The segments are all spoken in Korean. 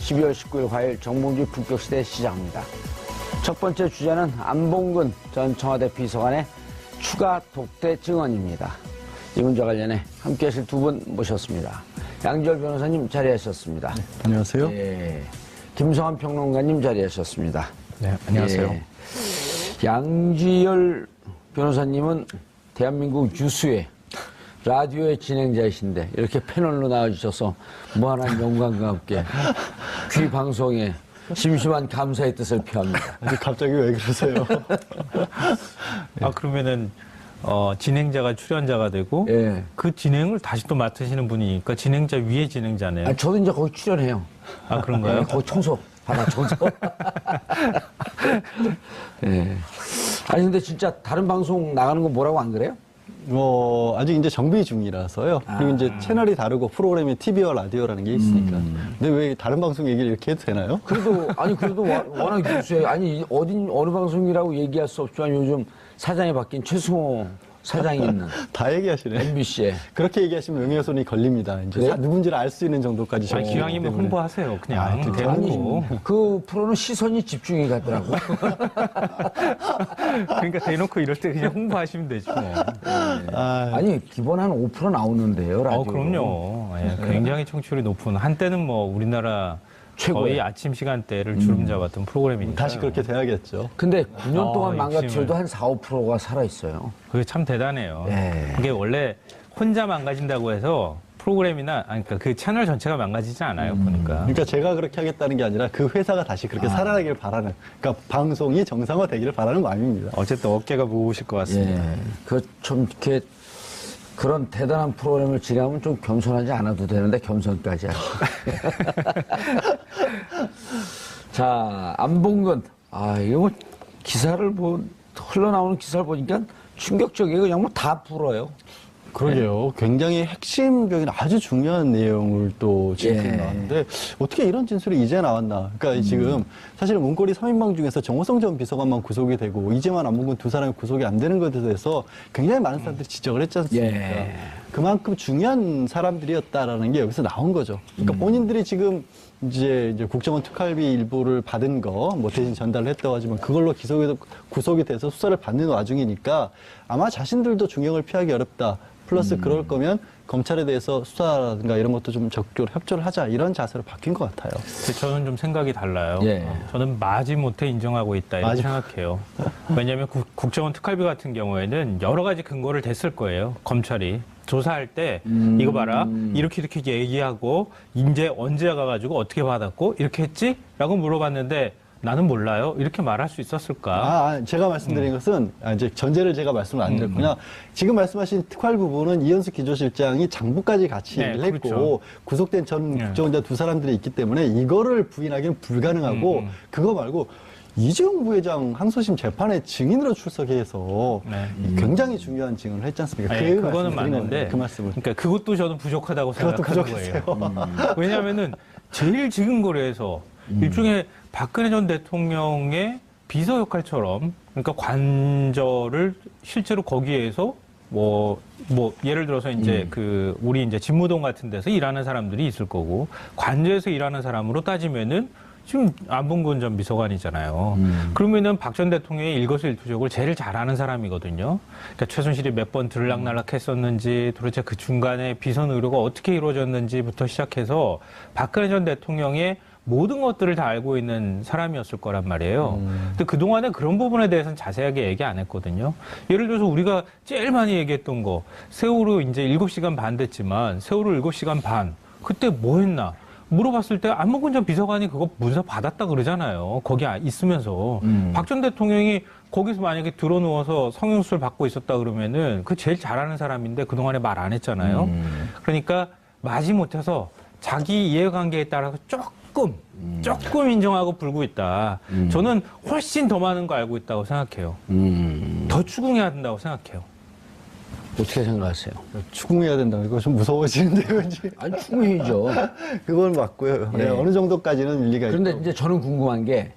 12월 19일 화요일 정봉주 품격시대 시작합니다. 첫 번째 주제는 안봉근 전 청와대 비서관의 추가 독대 증언입니다. 이 문제와 관련해 함께 하실 두 분 모셨습니다. 양지열 변호사님 자리하셨습니다. 네, 안녕하세요. 예, 김성환 평론가님 자리하셨습니다. 네, 안녕하세요. 예, 양지열 변호사님은 대한민국 유수의 라디오의 진행자이신데 이렇게 패널로 나와주셔서 무한한 영광과 함께 귀 방송에 심심한 감사의 뜻을 표합니다. 갑자기 왜 그러세요? 아, 그러면은, 진행자가 출연자가 되고, 예. 그 진행을 다시 또 맡으시는 분이니까 진행자 위에 진행자네요. 아, 저도 이제 거기 출연해요. 아, 그런가요? 예, 거기 청소, 바다 청소. 예. 아니, 근데 진짜 다른 방송 나가는 거 뭐라고 안 그래요? 아직 이제 정비 중이라서요. 그리고 이제 채널이 다르고 프로그램이 TV와 라디오라는 게 있으니까. 근데 왜 다른 방송 얘기를 이렇게 해도 되나요? 그래도, 아니, 그래도 워낙 유수해. 아니, 어느 방송이라고 얘기할 수 없지만 요즘 사장이 바뀐 최승호 사장이 있는 다 얘기하시네. MBC에. 그렇게 얘기하시면 명예훼손이 걸립니다. 이제 그래요? 누군지를 알 수 있는 정도까지. 아니, 기왕이면 홍보하세요. 그냥. 아, 대놓고. 그 프로는 시선이 집중이 가더라고. 그러니까 대놓고 이럴 때 그냥 홍보하시면 되죠. 뭐. 아니, 기본 한 5% 나오는데요, 라디오. 그럼요. 예, 굉장히 청취율이 높은, 한때는 뭐 우리나라 최고예요. 거의 아침 시간대를 주름 잡았던 프로그램이니까. 다시 그렇게 돼야겠죠. 근데 9년 동안 욕심을. 망가뜨려도 한 4, 5%가 살아있어요. 그게 참 대단해요. 예. 그게 원래 혼자 망가진다고 해서 프로그램이나, 아니, 그러니까 그 채널 전체가 망가지지 않아요, 보니까. 그러니까 제가 그렇게 하겠다는 게 아니라 그 회사가 다시 그렇게 살아나길 바라는, 그러니까 방송이 정상화되기를 바라는 마음입니다. 어쨌든 어깨가 무거우실 것 같습니다. 예. 좀 이렇게 그런 대단한 프로그램을 진행하면 좀 겸손하지 않아도 되는데 겸손까지 하죠. 자, 안봉근. 이거 뭐 기사를 흘러나오는 기사를 보니까 충격적이에요. 그냥 뭐 다 풀어요. 그러게요. 굉장히 핵심적인 아주 중요한 내용을 또 진술이 예. 나왔는데 어떻게 이런 진술이 이제 나왔나. 그러니까 지금 사실은 문고리 3인방 중에서 정호성 전 비서관만 구속이 되고 이재만 안봉근 두 사람이 구속이 안 되는 것에 대해서 굉장히 많은 사람들이 지적을 했지 않습니까? 예. 그만큼 중요한 사람들이었다라는 게 여기서 나온 거죠. 그러니까 본인들이 지금 이제 국정원 특활비 일부를 받은 거, 뭐 대신 전달을 했다고 하지만 그걸로 구속이 돼서 수사를 받는 와중이니까 아마 자신들도 중형을 피하기 어렵다. 플러스 그럴 거면 검찰에 대해서 수사라든가 이런 것도 좀 적극적으로 협조를 하자. 이런 자세로 바뀐 것 같아요. 근데 저는 좀 생각이 달라요. 예. 저는 마지못해 인정하고 있다 이렇게 생각해요. 왜냐하면 국정원 특활비 같은 경우에는 여러 가지 근거를 댔을 거예요. 검찰이. 조사할 때 이거 봐라 이렇게 얘기하고 이제 언제 가가지고 어떻게 받았고 이렇게 했지? 라고 물어봤는데 나는 몰라요. 이렇게 말할 수 있었을까? 제가 말씀드린 것은 이제 전제를 제가 말씀을 안 드렸구나. 지금 말씀하신 특활 부분은 이현수 기조실장이 장부까지 같이 네, 얘기를 했고 그렇죠. 구속된 전 국정원자 두 사람들이 있기 때문에 이거를 부인하기는 불가능하고 그거 말고 이재용 부회장 항소심 재판에 증인으로 출석해서 네. 굉장히 중요한 증언을 했지 않습니까? 아니, 그 그거는 말씀을 드린 맞는데 거예요. 그 말씀을. 그러니까 그것도 저는 부족하다고 그것도 생각하는 부족했어요. 거예요. 왜냐하면은 제일 지근거리에서 일종의 박근혜 전 대통령의 비서 역할처럼 그러니까 관저를 실제로 거기에서 뭐 예를 들어서 이제 우리 이제 집무동 같은 데서 일하는 사람들이 있을 거고 관저에서 일하는 사람으로 따지면은 지금 안봉근 전 비서관이잖아요. 그러면은 박 전 대통령의 일거수일투족을 제일 잘하는 사람이거든요. 그러니까 최순실이 몇 번 들락날락했었는지 도대체 그 중간에 비선 의료가 어떻게 이루어졌는지부터 시작해서 박근혜 전 대통령의 모든 것들을 다 알고 있는 사람이었을 거란 말이에요. 근데 그동안에 그런 부분에 대해서는 자세하게 얘기 안 했거든요. 예를 들어서 우리가 제일 많이 얘기했던 거, 세월호 이제 7시간 반 됐지만 세월호 7시간 반, 그때 뭐 했나? 물어봤을 때 안봉근 전 비서관이 그거 문서 받았다 그러잖아요. 거기 있으면서. 박 전 대통령이 거기서 만약에 들어누워서 성형수술 받고 있었다 그러면은 그 제일 잘하는 사람인데 그동안에 말 안 했잖아요. 그러니까 마지못해서 자기 이해관계에 따라서 조금 인정하고 불고 있다. 저는 훨씬 더 많은 거 알고 있다고 생각해요. 더 추궁해야 된다고 생각해요. 어떻게 생각하세요? 추궁해야 된다. 이거 좀 무서워지는데요, 왠지. 아니, 추궁해야죠. 그건 맞고요. 네, 예. 어느 정도까지는 일리가 있고. 그런데 이제 저는 궁금한 게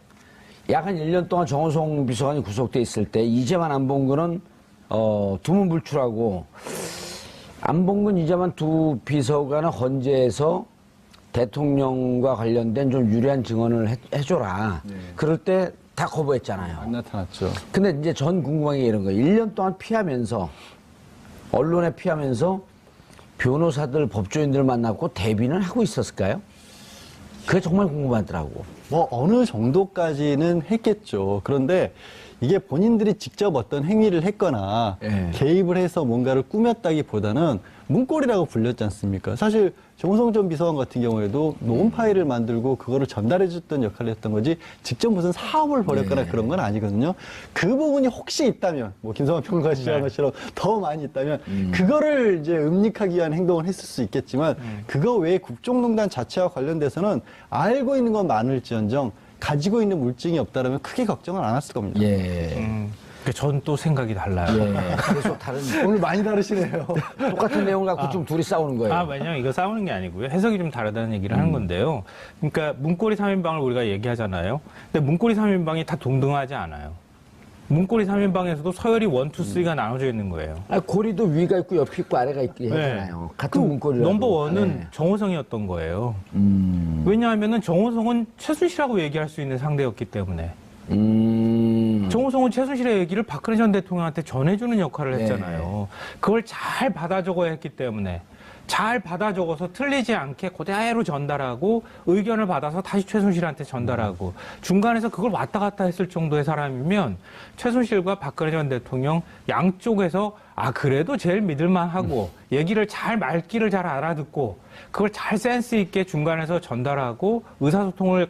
약 한 1년 동안 정호성 비서관이 구속돼 있을 때 이재만 안봉근은 두문불출하고 안봉근 이재만 두 비서관을 헌재에서 대통령과 관련된 좀 유리한 증언을 해줘라. 그럴 때 다 거부했잖아요. 안 나타났죠. 근데 이제 전 궁금한 게 이런 거예요. 1년 동안 피하면서, 언론에 피하면서 변호사들, 법조인들 만났고 대비는 하고 있었을까요? 그게 정말 궁금하더라고. 뭐 어느 정도까지는 했겠죠. 그런데 이게 본인들이 직접 어떤 행위를 했거나 예. 개입을 해서 뭔가를 꾸몄다기보다는 문고리라고 불렸지 않습니까? 사실 정호성 전 비서관 같은 경우에도 녹음 파일을 만들고 그거를 전달해줬던 역할을 했던 거지 직접 무슨 사업을 벌였거나 그런 건 아니거든요. 그 부분이 혹시 있다면 뭐 김성환 평론가 지적한 것처럼 더 많이 있다면 그거를 이제 음닉하기 위한 행동을 했을 수 있겠지만 그거 외에 국정농단 자체와 관련돼서는 알고 있는 건 많을지언정 가지고 있는 물증이 없다면 크게 걱정을 안 했을 겁니다. 예. 전 또 생각이 달라요. 예. 계속 다른, 오늘 많이 다르시네요. 똑같은 내용을 갖고 지금 둘이 싸우는 거예요. 왜냐면 이거 싸우는 게 아니고요. 해석이 좀 다르다는 얘기를 하는 건데요. 그러니까 문고리 3인방을 우리가 얘기하잖아요. 근데 문고리 3인방이 다 동등하지 않아요. 문고리 3인방에서도 서열이 1, 2, 3가 나눠져 있는 거예요. 고리도 위가 있고 옆이 있고 아래가 있게 했잖아요. 같은 그 문고리라고. 넘버 원은 네. 정호성이었던 거예요. 왜냐하면은 정호성은 최순실하고 얘기할 수 있는 상대였기 때문에. 정호성은 최순실의 얘기를 박근혜 전 대통령한테 전해주는 역할을 했잖아요. 그걸 잘 받아 적어야 했기 때문에 잘 받아 적어서 틀리지 않게 그대로 전달하고 의견을 받아서 다시 최순실한테 전달하고 중간에서 그걸 왔다 갔다 했을 정도의 사람이면 최순실과 박근혜 전 대통령 양쪽에서 그래도 제일 믿을만하고 얘기를 잘 말귀를 잘 알아듣고 그걸 잘 센스 있게 중간에서 전달하고 의사소통을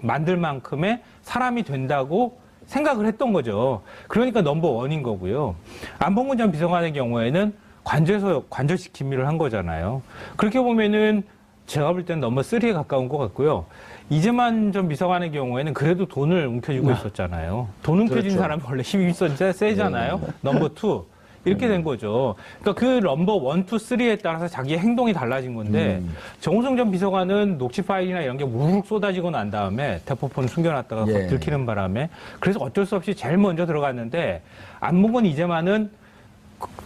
만들 만큼의 사람이 된다고 생각을 했던 거죠. 그러니까 넘버 원인 거고요. 안봉근 전 비서관의 경우에는 관저에서 관저식 기밀을 한 거잖아요. 그렇게 보면은 제가 볼 때는 넘버 3에 가까운 것 같고요. 이재만 전 비서관의 경우에는 그래도 돈을 움켜쥐고 있었잖아요. 돈 움켜쥔 그렇죠. 사람이 원래 힘이 세잖아요. 넘버 2. 이렇게 된 거죠. 그러니까 그 넘버 1, 2, 3에 따라서 자기의 행동이 달라진 건데 정호성 전 비서관은 녹취 파일이나 이런 게 우르륵 쏟아지고 난 다음에 대포폰 숨겨놨다가 예. 들키는 바람에 그래서 어쩔 수 없이 제일 먼저 들어갔는데 안봉근 이재만은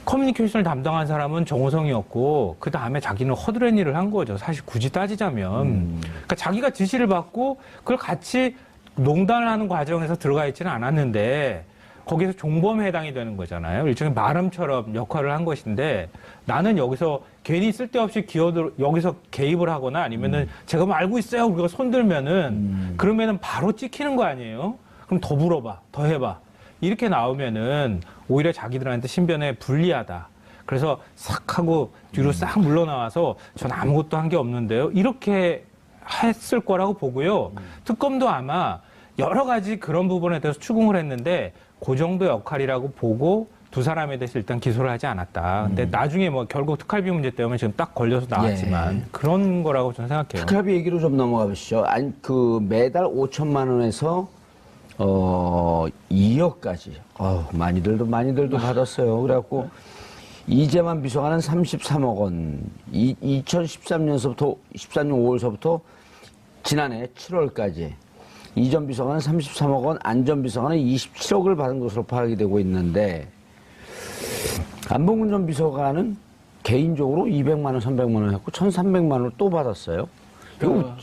커뮤니케이션을 담당한 사람은 정호성이었고 그 다음에 자기는 허드렛 일을 한 거죠. 사실 굳이 따지자면. 그러니까 자기가 지시를 받고 그걸 같이 농단을 하는 과정에서 들어가 있지는 않았는데 거기서 종범에 해당이 되는 거잖아요. 일종의 말음처럼 역할을 한 것인데 나는 여기서 괜히 쓸데없이 여기서 개입을 하거나 아니면은 제가 뭐 알고 있어요. 우리가 손들면은 그러면은 바로 찍히는 거 아니에요? 그럼 더 물어봐. 더 해봐. 이렇게 나오면은 오히려 자기들한테 신변에 불리하다. 그래서 싹 하고 뒤로 싹 물러나와서 전 아무것도 한 게 없는데요. 이렇게 했을 거라고 보고요. 특검도 아마 여러 가지 그런 부분에 대해서 추궁을 했는데 그 정도 역할이라고 보고 두 사람에 대해서 일단 기소를 하지 않았다. 근데 나중에 뭐 결국 특활비 문제 때문에 지금 딱 걸려서 나왔지만 그런 거라고 저는 생각해요. 특활비 얘기로 좀 넘어가 보시죠. 아니, 매달 5천만 원에서 2억까지. 많이들도 받았어요. 그래갖고 이재만 비서관은 33억 원. 2013년서부터 13년 5월서부터 지난해 7월까지. 이 전 비서관은 33억 원, 안 전 비서관은 27억을 받은 것으로 파악이 되고 있는데 안봉근 전 비서관은 개인적으로 200만 원, 300만 원 했고 1,300만 원을 또 받았어요.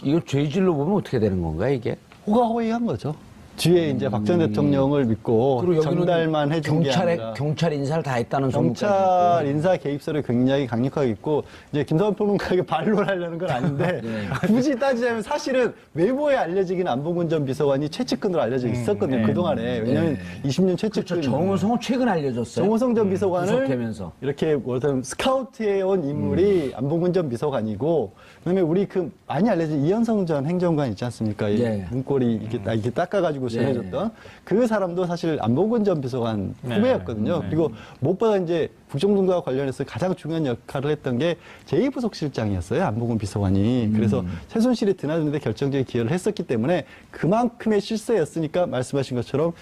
이거 죄질로 보면 어떻게 되는 건가 이게? 호가호위한 거죠. 뒤에 이제 박 전 대통령을 믿고 그리고 여기는 전달만 해준 게 아니라 경찰 인사를 다 했다는 소문까지 경찰 있고. 인사 개입설이 굉장히 강력하게 있고 이제 김성환 평론가에게 반론을 하려는 건 아닌데 굳이 따지자면 사실은 외부에 알려지기는 안봉근 전 비서관이 최측근으로 알려져 있었거든요. 그동안에. 왜냐하면 20년 최측근. 그렇죠. 정호성은 최근 알려졌어요. 정호성 전 비서관을 구속되면서. 이렇게 뭐든 스카우트해온 인물이 안봉근 전 비서관이고 그다음에 우리 그 많이 알려진 이현성 전 행정관 있지 않습니까? 이 예. 문고리 이렇게 닦아가지고 전해줬던 그 사람도 사실 안봉근 전 비서관 후배였거든요. 그리고 무엇보다 이제 국정농단과 관련해서 가장 중요한 역할을 했던 게 제2부속실장이었어요. 안봉근 비서관이. 그래서 최순실이 드나드는데 결정적인 기여를 했었기 때문에 그만큼의 실세였으니까 말씀하신 것처럼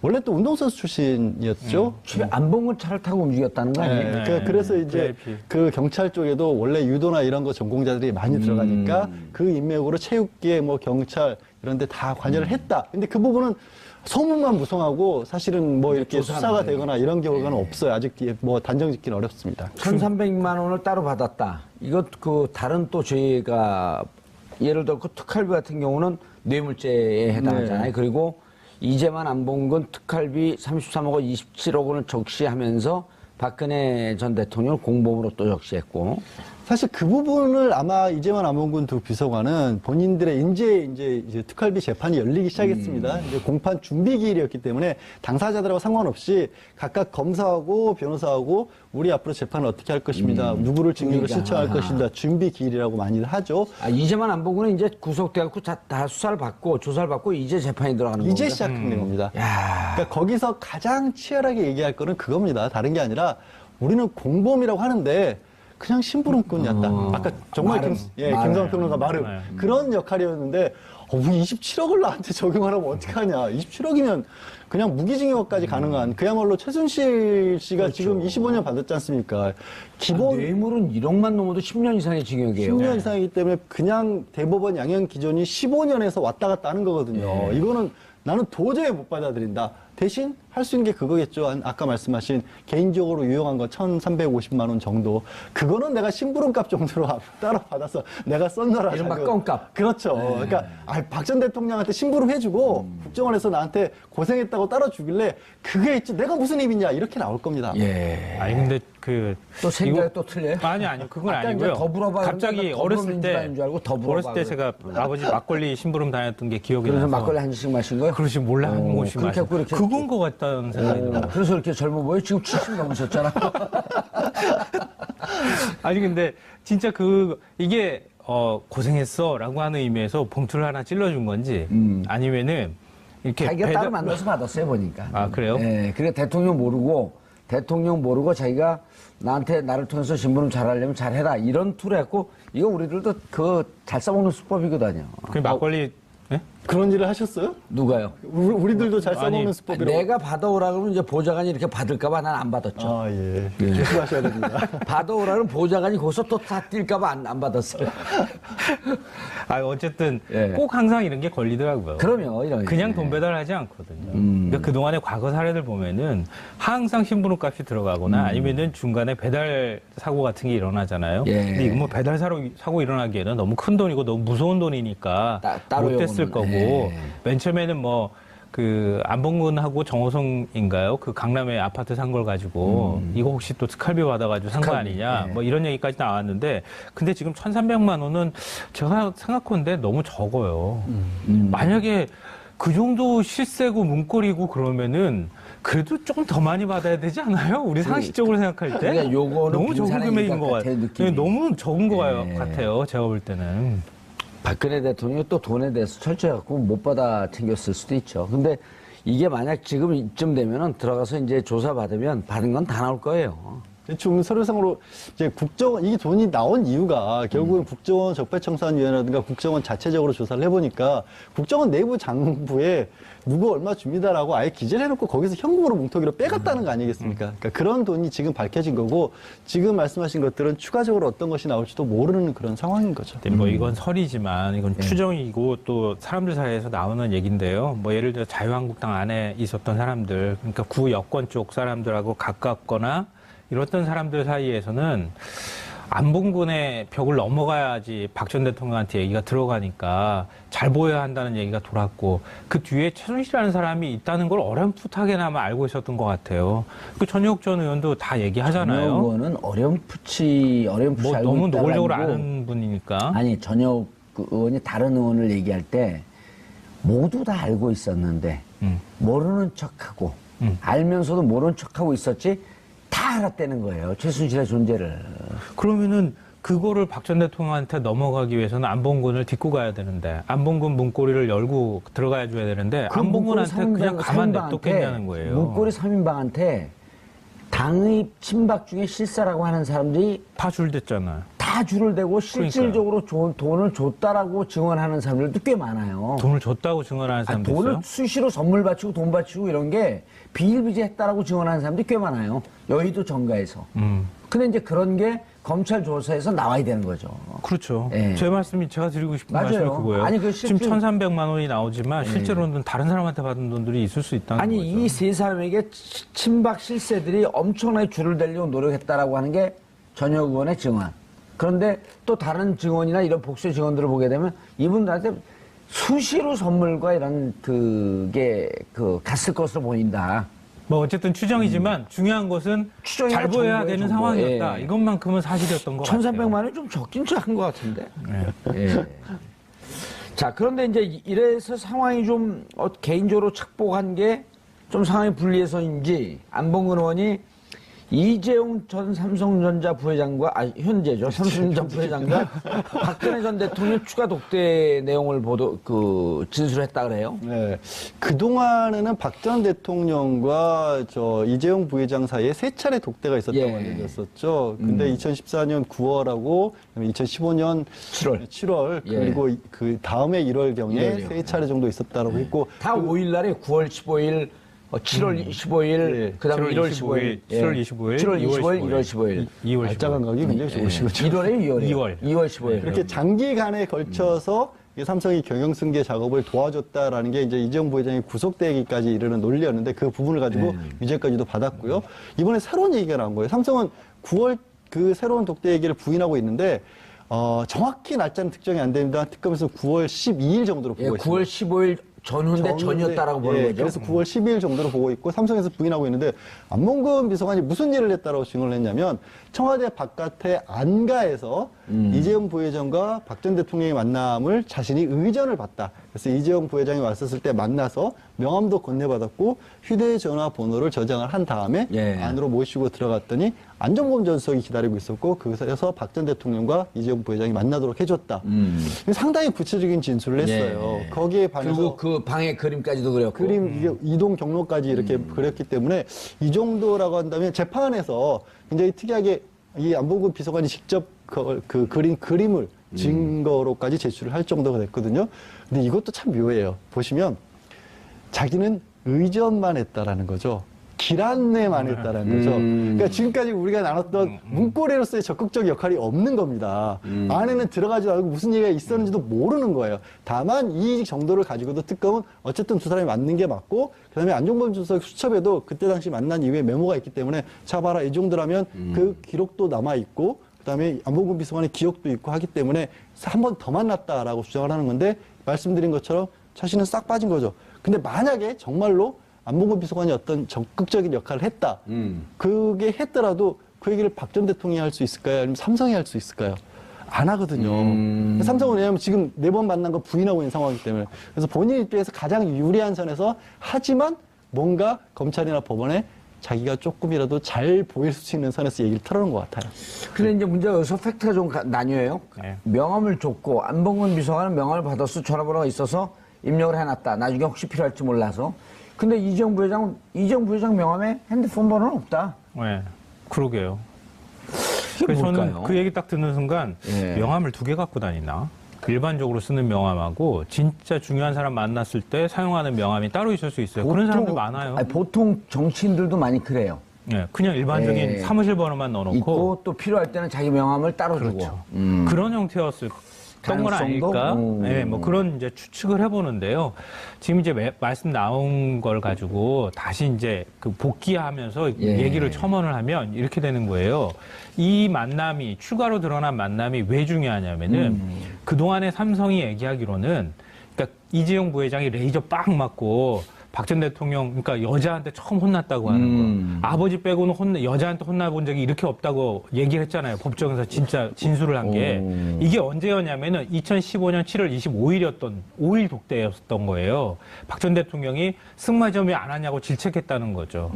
원래 또 운동선수 출신이었죠. 안봉근 차를 타고 움직였다는 거 아니에요? 네, 그래서 이제 VIP. 그 경찰 쪽에도 원래 유도나 이런 거 전공자들이 많이 들어가니까 그 인맥으로 체육계 뭐 경찰 이런 데 다 관여를 했다. 근데 그 부분은 소문만 무성하고 사실은 뭐 이렇게 수사가 되거나 이런 결과는 없어요. 아직 뭐 단정 짓기는 어렵습니다. 1,300만 원을 따로 받았다. 이것 다른 또 죄가 예를 들어 특활비 같은 경우는 뇌물죄에 해당하잖아요. 네. 그리고 이재만 안봉근 특활비 33억 원, 27억 원을 적시하면서 박근혜 전 대통령을 공범으로 또 적시했고. 사실 그 부분을 아마 이재만 안봉근 두 비서관은 본인들의 이제 특활비 재판이 열리기 시작했습니다. 이제 공판 준비 기일이었기 때문에 당사자들하고 상관없이 각각 검사하고 변호사하고 우리 앞으로 재판을 어떻게 할 것입니다. 누구를 증인으로 그러니까. 신청할 것입니다. 준비 기일이라고 많이들 하죠. 이재만 안봉근은 이제 구속돼갖고 다 수사를 받고 조사를 받고 이제 재판이 들어가는 이제 겁니다. 시작한 겁니다. 야. 그러니까 거기서 가장 치열하게 얘기할 거는 그겁니다. 다른 게 아니라 우리는 공범이라고 하는데 그냥 심부름꾼이었다. 아까 정말 말은, 김성환 평론가 말은 그런 역할이었는데 우리 27억을 나한테 적용하라면 어떡하냐. 27억이면 그냥 무기징역까지 가능한 그야말로 최순실 씨가 지금 25년 받았지 않습니까? 기본 뇌물은 1억만 넘어도 10년 이상의 징역이에요. 10년 이상이기 때문에 그냥 대법원 양형 기존이 15년에서 왔다 갔다 하는 거거든요. 이거는 나는 도저히 못 받아들인다. 대신 할 수 있는 게 그거겠죠. 아까 말씀하신 개인적으로 유용한 거 1,350만 원 정도. 그거는 내가 심부름값 정도로 따로 받아서 내가 썼노라. 이른바 껌값. 그렇죠. 그러니까 박 전 대통령한테 심부름 해주고 국정원에서 나한테 고생했다고 따로 주길래 그게 있지. 내가 무슨 힘이냐 이렇게 나올 겁니다. 예. 아니 근데 또 생각이 또 틀려요? 아니 그건 아까 아니고요. 이제 더불어봐 갑자기 그러니까 어렸을 때 더불어민주당인 줄 알고 더불어봐 어렸을 때 제가 아버지 막걸리 심부름 다녔던 게 기억이 그래서 나서 막걸리 한 잔씩 마신 거예요? 그러시 몰래 한 곳씩 그렇게 마신 그렇게 그건 것 같다는 생각이 들어요. 그래서 이렇게 젊어 보여? 지금 70 넘으셨잖아. 아니 근데 진짜 이게 고생했어라고 하는 의미에서 봉투를 하나 찔러준 건지 아니면은 이렇게 자기가 따로 만나서 받았어요, 보니까. 아, 그래요? 예, 그래 대통령 모르고 자기가 나를 통해서 신부름 잘하려면 잘해라. 이런 툴을 했고, 이거 우리들도 잘 써먹는 수법이거든요. 그 막걸리 예? 그런 일을 하셨어요? 누가요? 우리들도 잘 써먹는 아니, 수법이라고. 내가 받아오라 그러면 이제 보좌관이 이렇게 받을까봐 난 안 받았죠. 아, 예. 조심하셔야 됩니다. 받아오라 그러면 보좌관이 거기서 또 다 뛸까봐 안 받았어요. 어쨌든 예. 꼭 항상 이런 게 걸리더라고요. 그럼요, 이런 그냥 게. 돈 배달하지 않거든요. 그러니까 그동안의 과거 사례들 보면은 항상 신부름 값이 들어가거나 아니면은 중간에 배달 사고 같은 게 일어나잖아요. 예. 근데 이거 뭐 배달 사고 일어나기에는 너무 큰 돈이고 너무 무서운 돈이니까 따로 못 됐을 요거는, 거고 예. 맨 처음에는 안봉근하고 정호성인가요? 그 강남에 아파트 산 걸 가지고 이거 혹시 또 특활비 받아가지고 산 거 특활비, 아니냐? 예. 뭐 이런 얘기까지 나왔는데 근데 지금 1,300만 원은 제가 생각하는데 너무 적어요. 만약에 그 정도 실세고 문고리고 그러면은 그래도 좀 더 많이 받아야 되지 않아요? 우리 상식적으로 생각할 때 그러니까 요거는 너무 적은 빈사랑인 금액인 것 것 같아요, 같아요. 느낌이. 너무 적은 거 예. 같아요. 제가 볼 때는. 박근혜 대통령이 또 돈에 대해서 철저히 갖고 못 받아 챙겼을 수도 있죠. 근데 이게 만약 지금 이쯤 되면은 들어가서 이제 조사받으면 받은 건 다 나올 거예요. 대충 서류상으로 이제 이 돈이 나온 이유가 결국은 국정원 적폐청산위원회라든가 국정원 자체적으로 조사를 해보니까 국정원 내부 장부에 누구 얼마 줍니다라고 아예 기재를 해놓고 거기서 현금으로 뭉텅이로 빼갔다는 거 아니겠습니까? 그러니까 그런 돈이 지금 밝혀진 거고 지금 말씀하신 것들은 추가적으로 어떤 것이 나올지도 모르는 그런 상황인 거죠. 근데 뭐 이건 설이지만 이건 추정이고 또 사람들 사이에서 나오는 얘기인데요. 뭐 예를 들어 자유한국당 안에 있었던 사람들, 그러니까 구여권 쪽 사람들하고 가깝거나 이랬던 사람들 사이에서는 안봉근의 벽을 넘어가야지 박 전 대통령한테 얘기가 들어가니까 잘 보여야 한다는 얘기가 돌았고 그 뒤에 최순실이라는 사람이 있다는 걸 어렴풋하게나마 알고 있었던 것 같아요. 그 전혁 전 의원도 다 얘기하잖아요. 전혁 어렴풋이 뭐 알고 너무 있다가 노골적으로 아니고 아는 분이니까. 아니 전혁 의원이 다른 의원을 얘기할 때 모두 다 알고 있었는데 모르는 척하고 알면서도 모르는 척하고 있었지 다 알았다는 거예요. 최순실의 존재를. 그러면은 그거를 박 전 대통령한테 넘어가기 위해서는 안봉근을 딛고 가야 되는데 안봉근 문고리를 열고 들어가야 줘야 되는데 그 안봉근한테 그냥 가만 냅뒀겠냐는 거예요. 문고리 3인방한테 당의 친박 중에 실세라고 하는 사람들이 다 줄댔잖아요. 다 줄을 대고 실질적으로 돈을 줬다라고 증언하는 사람들도 꽤 많아요. 돈을 줬다고 증언하는 사람도 있어요? 돈을 수시로 선물 바치고 돈 바치고 이런 게 비일비재했다라고 증언하는 사람들이 꽤 많아요. 여의도 정가에서. 근데 이제 그런 게 검찰 조사에서 나와야 되는 거죠. 그렇죠. 예. 제 말씀이 제가 드리고 싶은 맞아요. 말씀이 그거예요. 아니, 지금 1,300만 원이 나오지만 실제로는 다른 사람한테 받은 돈들이 있을 수 있다는 아니 거죠. 이 세 사람에게 친박 실세들이 엄청나게 줄을 대려고 노력했다라고 하는 게 전혁 의원의 증언. 그런데 또 다른 증언이나 이런 복수의 증언들을 보게 되면 이분들한테 수시로 선물과 이런 그게 갔을 것으로 보인다. 뭐 어쨌든 추정이지만 중요한 것은 추정이나 잘 보여야 정보예요, 되는 정보. 상황이었다. 예. 이것만큼은 사실이었던 것 같아요. 1,300만 원이 좀 적긴 적은 것 같은데. 네. 예. 자, 그런데 이제 이래서 상황이 좀 개인적으로 착복한 게 좀 상황이 불리해서인지 안봉근 의원이 이재용 전 삼성전자 부회장과 현재죠 삼성전자 부회장과 박근혜 전 대통령 추가 독대 내용을 진술했다 그래요. 네. 그동안에는 박 전 대통령과 이재용 부회장 사이에 3차례 독대가 있었다고 예. 알려졌었죠. 근데 2014년 9월하고 2015년 7월 예. 그리고 그 다음에 1월경에 1월이요. 3차례 정도 있었다고 했고 다 5일 날에 9월 15일 7월 15일, 예. 그다음에 1월 15일, 7월 25일, 7월 25일, 1월 15일. 2월 날짜 감각이 굉장히 좋으시거든요. 1월에 2월에 2월. 15일. 이렇게 장기간에 걸쳐서 이 삼성이 경영승계 작업을 도와줬다라는 게 이제 이재용 부회장이 구속되기까지 이르는 논리였는데 그 부분을 가지고 유죄까지도 받았고요. 이번에 새로운 얘기가 나온 거예요. 삼성은 9월 그 새로운 독대 얘기를 부인하고 있는데 정확히 날짜는 특정이 안 됩니다. 특검에서 9월 12일 정도로 보고 있습니다. 9월 15일 전후인데 전이었다라고 보는 거죠. 그래서 9월 12일 정도로 보고 있고 삼성에서 부인하고 있는데 안봉근 비서관이 무슨 일을 했다라고 증언을 했냐면 청와대 바깥의 안가에서 이재용 부회장과 박 전 대통령의 만남을 자신이 의전을 받다. 그래서 이재용 부회장이 왔었을 때 만나서 명함도 건네받았고 휴대전화 번호를 저장을 한 다음에 예. 안으로 모시고 들어갔더니 안종범 전 수석이 기다리고 있었고 그래서 박 전 대통령과 이재용 부회장이 만나도록 해줬다. 상당히 구체적인 진술을 했어요. 예. 거기에 반해서 그리고 그 방의 그림까지도 그렸고. 그림 이게 이동 경로까지 이렇게 그렸기 때문에 이 정도라고 한다면 재판에서 굉장히 특이하게 이 안봉근 비서관이 직접 그 그린 그림을 증거로까지 제출을 할 정도가 됐거든요. 근데 이것도 참 묘해요. 보시면 자기는 의전만 했다라는 거죠. 길 안내만 했다라는 거죠. 그러니까 지금까지 우리가 나눴던 문고리로서의 적극적 역할이 없는 겁니다. 안에는 들어가지도 않고 무슨 얘기가 있었는지도 모르는 거예요. 다만 이 정도를 가지고도 특검은 어쨌든 두 사람이 맞는 게 맞고 그다음에 안종범 수석 수첩에도 그때 당시 만난 이후에 메모가 있기 때문에 자 봐라 이 정도라면 그 기록도 남아 있고 그다음에 안봉근 비서관의 기억도 있고 하기 때문에 한 번 더 만났다라고 주장을 하는 건데 말씀드린 것처럼 자신은 싹 빠진 거죠. 근데 만약에 정말로 안봉근 비서관이 어떤 적극적인 역할을 했다. 그게 했더라도 그 얘기를 박 전 대통령이 할 수 있을까요? 아니면 삼성이 할 수 있을까요? 안 하거든요. 삼성은 왜냐하면 지금 4번 만난 거 부인하고 있는 상황이기 때문에. 그래서 본인 입장에서 가장 유리한 선에서 하지만 뭔가 검찰이나 법원에 자기가 조금이라도 잘 보일 수 있는 선에서 얘기를 털어놓은 것 같아요. 근데 이제 문제가 여기서 팩트가 좀 나뉘어요. 네. 명함을 줬고 안봉근 비서관은 명함을 받아서 전화번호가 있어서 입력을 해놨다. 나중에 혹시 필요할지 몰라서. 근데 이재용 부회장 명함에 핸드폰 번호는 없다. 네, 그러게요. 이게 그래서 뭘까요? 저는 그 얘기 딱 듣는 순간 예. 명함을 2개 갖고 다니나? 일반적으로 쓰는 명함하고 진짜 중요한 사람 만났을 때 사용하는 명함이 따로 있을 수 있어요. 그런 사람들 많아요. 아니, 보통 정치인들도 많이 그래요. 네, 그냥 일반적인 예. 사무실 번호만 넣어놓고 있고 또 필요할 때는 자기 명함을 따로 그렇죠. 주고. 그런 형태였을 건 가능성도? 아닐까? 네, 뭐 그런 이제 추측을 해보는데요. 지금 이제 말씀 나온 걸 가지고 다시 이제 그 복귀하면서 예. 얘기를 첨언을 하면 이렇게 되는 거예요. 이 만남이 추가로 드러난 만남이 왜 중요하냐면은 그동안에 삼성이 얘기하기로는 그러니까 이재용 부회장이 레이저 빡 맞고 박 전 대통령, 그러니까 여자한테 처음 혼났다고 하는 거. 아버지 빼고는 여자한테 혼나본 적이 이렇게 없다고 얘기를 했잖아요. 법정에서 진짜 진술을 한 게. 이게 언제였냐면은 2015년 7월 5일 독대였던 거예요. 박 전 대통령이 승마지원 왜 안 하냐고 질책했다는 거죠.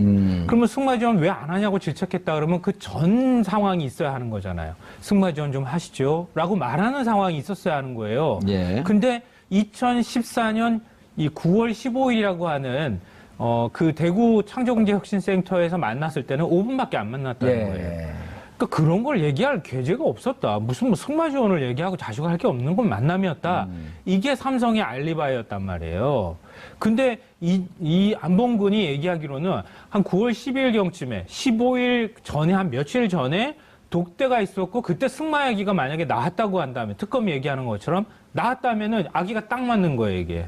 그러면 승마지원 왜 안 하냐고 질책했다 그러면 그 전 상황이 있어야 하는 거잖아요. 승마지원 좀 하시죠. 라고 말하는 상황이 있었어야 하는 거예요. 예. 근데 2014년 이 9월 15일이라고 하는 그 대구 창조경제혁신센터에서 만났을 때는 5분밖에 안 만났다는 예. 거예요. 그러니까 그런 걸 얘기할 계제가 없었다. 무슨 뭐 승마지원을 얘기하고 자식을 할 게 없는 건 만남이었다. 이게 삼성의 알리바이였단 말이에요. 근데 이 안봉근이 얘기하기로는 한 9월 10일경쯤에 15일 전에 한 며칠 전에 독대가 있었고 그때 승마 얘기가 만약에 나왔다고 한다면 특검이 얘기하는 것처럼 나왔다면은 아기가 딱 맞는 거예요, 이게.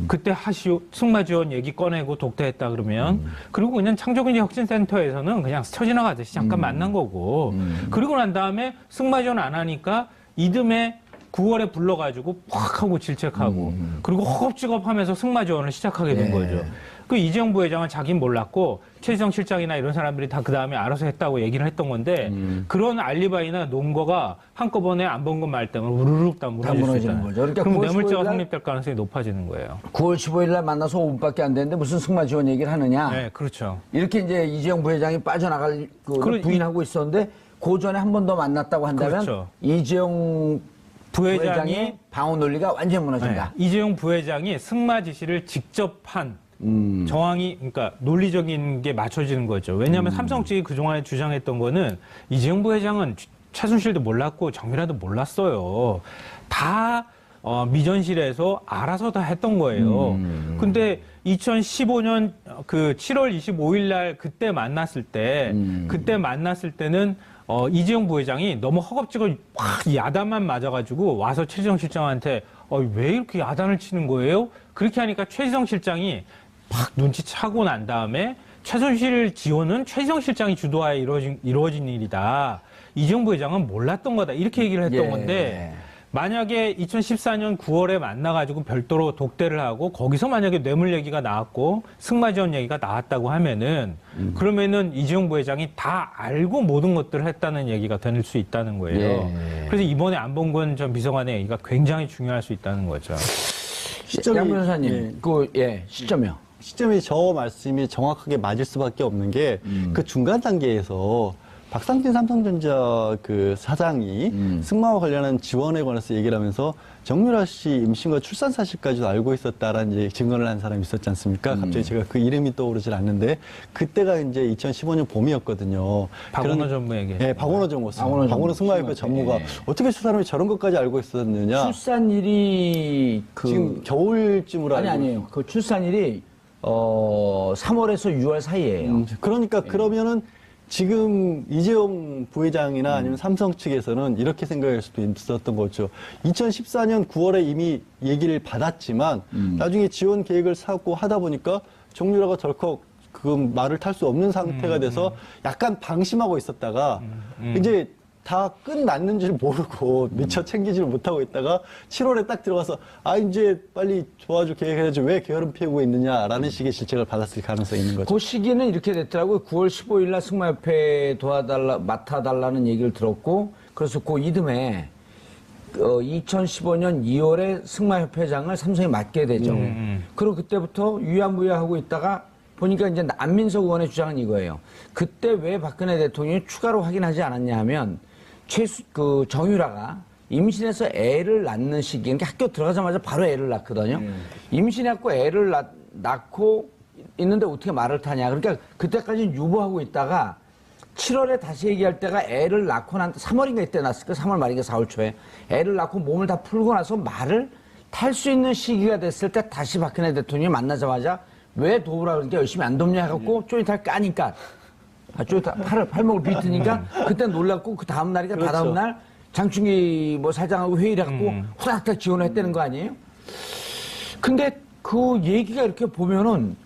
그때 하시오 승마 지원 얘기 꺼내고 독대했다 그러면 그리고 그냥 창조경제 혁신센터에서는 그냥 스쳐 지나가듯이 잠깐 만난 거고 그리고 난 다음에 승마 지원 안 하니까 이듬해 9월에 불러가지고 팍 하고 질책하고 그리고 허겁지겁하면서 승마 지원을 시작하게 된 거죠. 그 이재용 부회장은 자기는 몰랐고 최지성 실장이나 이런 사람들이 다 그 다음에 알아서 했다고 얘기를 했던 건데 그런 알리바이나 논거가 한꺼번에 안봉근 말 때문에 우르르 다 무너질 수 있다는 거죠. 그러니까 그럼 9월 뇌물죄가 15일 날 성립될 가능성이 높아지는 거예요. 9월 15일 날 만나서 5분밖에 안 됐는데 무슨 승마 지원 얘기를 하느냐. 네, 그렇죠. 이렇게 이제 이재용 부회장이 빠져나갈 부인하고 있었는데 그 전에 한 번 더 만났다고 한다면 그렇죠. 이재용 부회장이 방어 논리가 완전히 무너진다. 네, 이재용 부회장이 승마 지시를 직접 한 정황이 그러니까 논리적인 게 맞춰지는 거죠. 왜냐하면 삼성 측이 그동안에 주장했던 거는 이재용 부회장은 최순실도 몰랐고 정밀화도 몰랐어요. 다 미전실에서 알아서 다 했던 거예요. 근데 2015년 그 7월 25일 날 그때 만났을 때는 이재용 부회장이 너무 허겁지겁 확 야단만 맞아가지고 와서 최지성 실장한테 왜 이렇게 야단을 치는 거예요? 그렇게 하니까 최지성 실장이 팍 눈치차고 난 다음에 최순실 지원은 최지성 실장이 주도하에 이루어진 일이다. 이재용 부회장은 몰랐던 거다. 이렇게 얘기를 했던 건데 만약에 2014년 9월에 만나가지고 별도로 독대를 하고 거기서 만약에 뇌물 얘기가 나왔고 승마 지원 얘기가 나왔다고 하면은 그러면은 이재용 부회장이 다 알고 모든 것들을 했다는 얘기가 될 수 있다는 거예요. 그래서 이번에 안봉근 전 비서관의 얘기가 굉장히 중요할 수 있다는 거죠. 양 변호사님, 시점이요. 시점이 저 말씀이 정확하게 맞을 수밖에 없는 게 그 중간 단계에서 박상진 삼성전자 그 사장이 승마와 관련한 지원에 관해서 얘기를 하면서 정유라 씨 임신과 출산 사실까지도 알고 있었다라는 이제 증언을 한 사람이 있었지 않습니까? 갑자기 제가 그 이름이 떠오르질 않는데 그때가 이제 2015년 봄이었거든요. 박원호 전무에게. 네, 박원호 전무. 박원호 승마협회 전무가 어떻게 저 사람이 저런 것까지 알고 있었느냐? 출산일이 지금 겨울쯤으로 아니에요. 그 출산일이 3월에서 6월 사이에요. 그러니까 그러면은 지금 이재용 부회장이나 아니면 삼성 측에서는 이렇게 생각할 수도 있었던 거죠. 2014년 9월에 이미 얘기를 받았지만 나중에 지원 계획을 사고 하다 보니까 정유라가 덜컥 그 말을 탈 수 없는 상태가 돼서 약간 방심하고 있었다가 이제 다 끝났는 줄 모르고 미처 챙기지를 못하고 있다가 7월에 딱 들어가서 이제 빨리 도와줄 계획해야지 왜 게으름 피우고 있느냐라는 식의 질책을 받았을 가능성이 있는 거죠. 그 시기는 이렇게 됐더라고요. 9월 15일 날 승마협회 맡아달라는 얘기를 들었고 그래서 그 이듬해 2015년 2월에 승마협회장을 삼성이 맡게 되죠. 그리고 그때부터 유야무야하고 있다가 보니까 이제 안민석 의원의 주장은 이거예요. 그때 왜 박근혜 대통령이 추가로 확인하지 않았냐 하면 정유라가 임신해서 애를 낳는 시기, 그러니까 학교 들어가자마자 바로 애를 낳거든요. 임신해갖고 애를 낳고 있는데 어떻게 말을 타냐. 그러니까 그때까지는 유보하고 있다가 7월에 다시 얘기할 때가 애를 낳고 3월인가 이때 낳았을 거예요. 3월 말인가 4월 초에. 애를 낳고 몸을 다 풀고 나서 말을 탈 수 있는 시기가 됐을 때 다시 박근혜 대통령이 만나자마자 왜 도우라 그러니까 열심히 안 돕냐 해갖고 쪼이탈 까니까 팔목을 비트니까 그때 놀랐고 그 다음 날이니까 그렇죠. 다다음 날 장충기 사장하고 회의를 해갖고 후닥닥 지원을 했다는 거 아니에요? 근데 그 얘기가 이렇게 보면은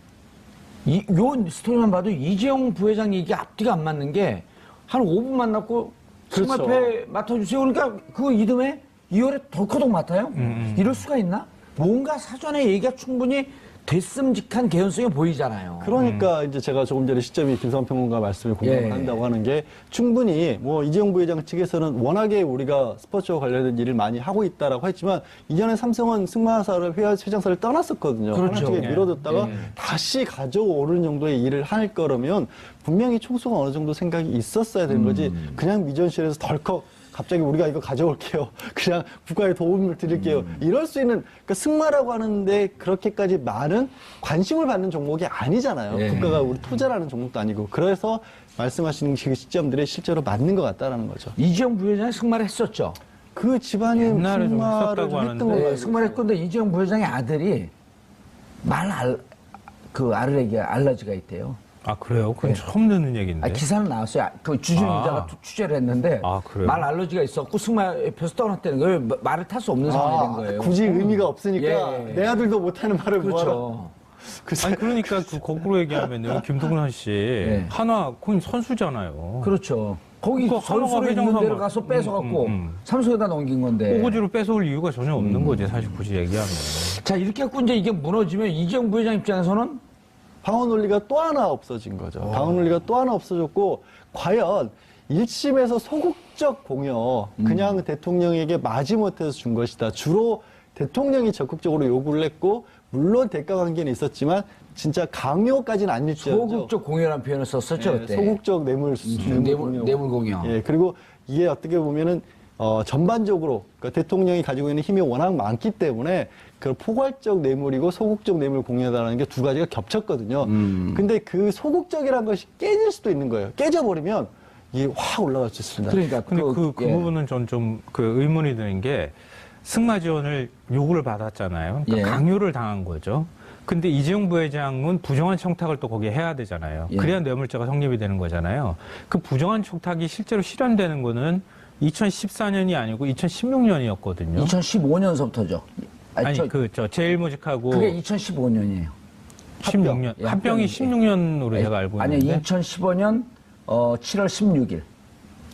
요 스토리만 봐도 이재용 부회장 얘기 앞뒤가 안 맞는 게 한 5분 만났고 승마협회 맡아주세요. 그러니까 그 이듬해 2월에 덜커덕 맡아요? 이럴 수가 있나? 뭔가 사전에 얘기가 충분히 됐음직한 개연성이 보이잖아요. 그러니까 이제 제가 조금 전에 시점이 김성환 평론가 말씀에 공감을 한다고 하는 게 충분히 뭐 이재용 부회장 측에서는 워낙에 우리가 스포츠와 관련된 일을 많이 하고 있다라고 했지만 이전에 삼성은 승마사를 회장사를 떠났었거든요. 그렇죠. 하나 쪽에 미뤄뒀다가 다시 가져오는 정도의 일을 할 거라면 분명히 총수가 어느 정도 생각이 있었어야 되는 거지 그냥 미전실에서 덜컥 갑자기 우리가 이거 가져올게요. 그냥 국가에 도움을 드릴게요. 이럴 수 있는, 그러니까 승마라고 하는데 그렇게까지 많은 관심을 받는 종목이 아니잖아요. 국가가 우리 투자라는 종목도 아니고. 그래서 말씀하시는 그 시점들이 실제로 맞는 것 같다라는 거죠. 이재용 부회장이 승마를 했었죠. 그 집안이 옛날에 좀 승마를 했었다고 좀 했던 하는데. 거예요. 승마를 했건데 이재용 부회장의 아들이 알레르기가 있대요. 아, 그래요? 그건 네. 처음 듣는 얘기인데. 기사는 나왔어요. 그 주진우 아. 기자가 취재를 했는데 아, 그래요? 말 알러지가 있었고 승마 옆에서 떠났다는 거예요. 말을 탈 수 없는 상황이 된 거예요. 굳이 의미가 없으니까 예. 내 아들도 못하는 말을 뭐하러. 그렇죠. 아니, 그러니까 그 거꾸로 얘기하면은 김동현 씨 한화 거의 선수잖아요. 그렇죠. 거기 그러니까 선수로 한화가 있는 데를 회장상을- 가서 뺏어갖고 음. 삼성에다 넘긴 건데. 오거지로 뺏어올 이유가 전혀 없는 거지, 사실 굳이 얘기하면. 자, 이렇게 해갖고 이제 이게 무너지면 이재용 부회장 입장에서는 방어 논리가 또 하나 없어진 거죠. 방어 논리가 또 하나 없어졌고 과연 1심에서 소극적 공여 그냥 대통령에게 마지못해서 준 것이다. 주로 대통령이 적극적으로 요구를 했고 물론 대가 관계는 있었지만 진짜 강요까지는 안 일치하죠. 소극적 공여라는 표현을 썼었죠, 예, 그때. 소극적 뇌물 공여. 뇌물 공여. 예, 그리고 이게 어떻게 보면은 전반적으로 그러니까 대통령이 가지고 있는 힘이 워낙 많기 때문에 그 포괄적 뇌물이고 소극적 뇌물 공여다라는 게 두 가지가 겹쳤거든요. 근데 그 소극적이라는 것이 깨질 수도 있는 거예요. 깨져버리면 이게 확 올라갈 수 있습니다. 그러니까 근데 그 예. 부분은 전 좀 그 의문이 드는 게 승마 지원을 요구를 받았잖아요. 그러니까 예. 강요를 당한 거죠. 근데 이재용 부회장은 부정한 청탁을 또 거기에 해야 되잖아요. 예. 그래야 뇌물죄가 성립이 되는 거잖아요. 그 부정한 청탁이 실제로 실현되는 거는 2014년이 아니고 2016년이었거든요. 2015년서부터죠. 아니 저 제일모직하고 그게 2015년이에요. 16년 예, 합병이 합병이. 16년으로 제가 알고 아니, 있는데 2015년 7월 16일.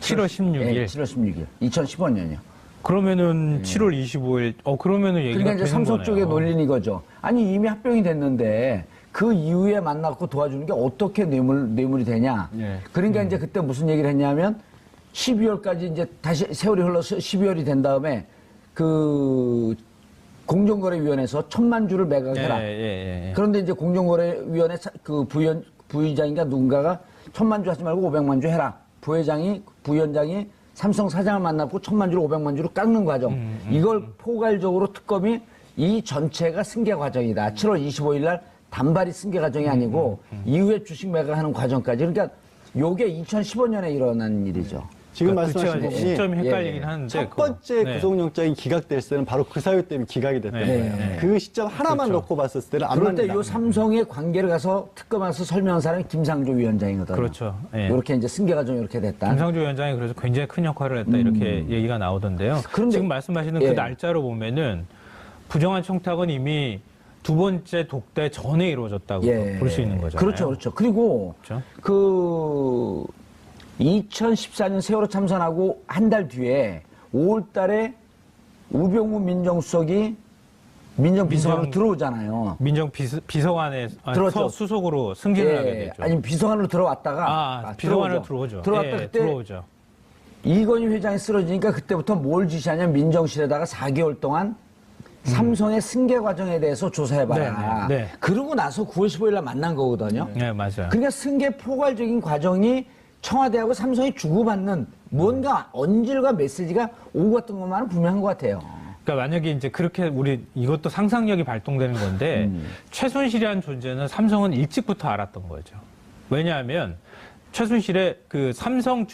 7월 16일. 예, 7월 16일. 2015년이요. 그러면은 7월 25일. 그러면은 얘기가 그러니까 이제 되는 삼성 거네요. 쪽의 논리는 이거죠. 아니, 이미 합병이 됐는데 그 이후에 만나고 도와주는 게 어떻게 뇌물이 되냐. 예. 그러니까 이제 그때 무슨 얘기를 했냐면 12월까지 이제 다시 세월이 흘러서 12월이 된 다음에 그 공정거래위원회에서 1,000만 주를 매각해라. 예. 그런데 이제 공정거래위원회 그 부위원장인가 누군가가 1,000만 주 하지 말고 500만 주 해라. 부위원장이 삼성 사장을 만나고 1,000만 주를 500만 주로 깎는 과정. 이걸 포괄적으로 특검이 이 전체가 승계 과정이다. 7월 25일 날 단발이 승계 과정이 아니고 이후에 주식 매각하는 과정까지. 그러니까 요게 2015년에 일어난 일이죠. 지금 그러니까 말씀하신 그 부분이 시점이 헷갈리긴 예. 하는데 첫 번째 네. 구속영장이 기각됐을 때는 바로 그 사유 때문에 기각이 됐던 네, 거예요. 네. 그 시점 하나만 그렇죠. 놓고 봤을 때는 안 그럴 때 맞는다. 요 삼성의 관계를 가서 특검 와서 설명한 사람이 김상조 위원장이거든요. 그렇죠. 예. 이렇게 이제 승계 과정이 이렇게 됐다. 김상조 위원장이 그래서 굉장히 큰 역할을 했다 이렇게 얘기가 나오던데요. 그런데- 지금 말씀하시는 예. 그 날짜로 보면은 부정한 청탁은 이미 두 번째 독대 전에 이루어졌다고 볼 수 있는 거잖아요. 그렇죠. 그리고 그렇죠? 그 2014년 세월호 참선하고 한 달 뒤에 5월 달에 우병우 민정수석이 민정비서관으로 들어오잖아요. 비서관에 들어왔죠. 수석으로 승진을 하게 되죠. 아니 비서관으로 들어왔다가 비서관으로 들어오죠. 들어왔다 예, 그때 들어오죠. 이건희 회장이 쓰러지니까 그때부터 뭘 지시하냐면 민정실에다가 4개월 동안 삼성의 승계 과정에 대해서 조사해봐라. 네. 그러고 나서 9월 15일 날 만난 거거든요. 네, 맞아요. 그러니까 승계 포괄적인 과정이 청와대하고 삼성이 주고받는 뭔가 언질과 메시지가 오고 갔던 것만은 분명한 것 같아요. 그러니까 만약에 이제 그렇게 우리 이것도 상상력이 발동되는 건데 최순실이라는 존재는 삼성은 일찍부터 알았던 거죠. 왜냐하면 최순실의 그 삼성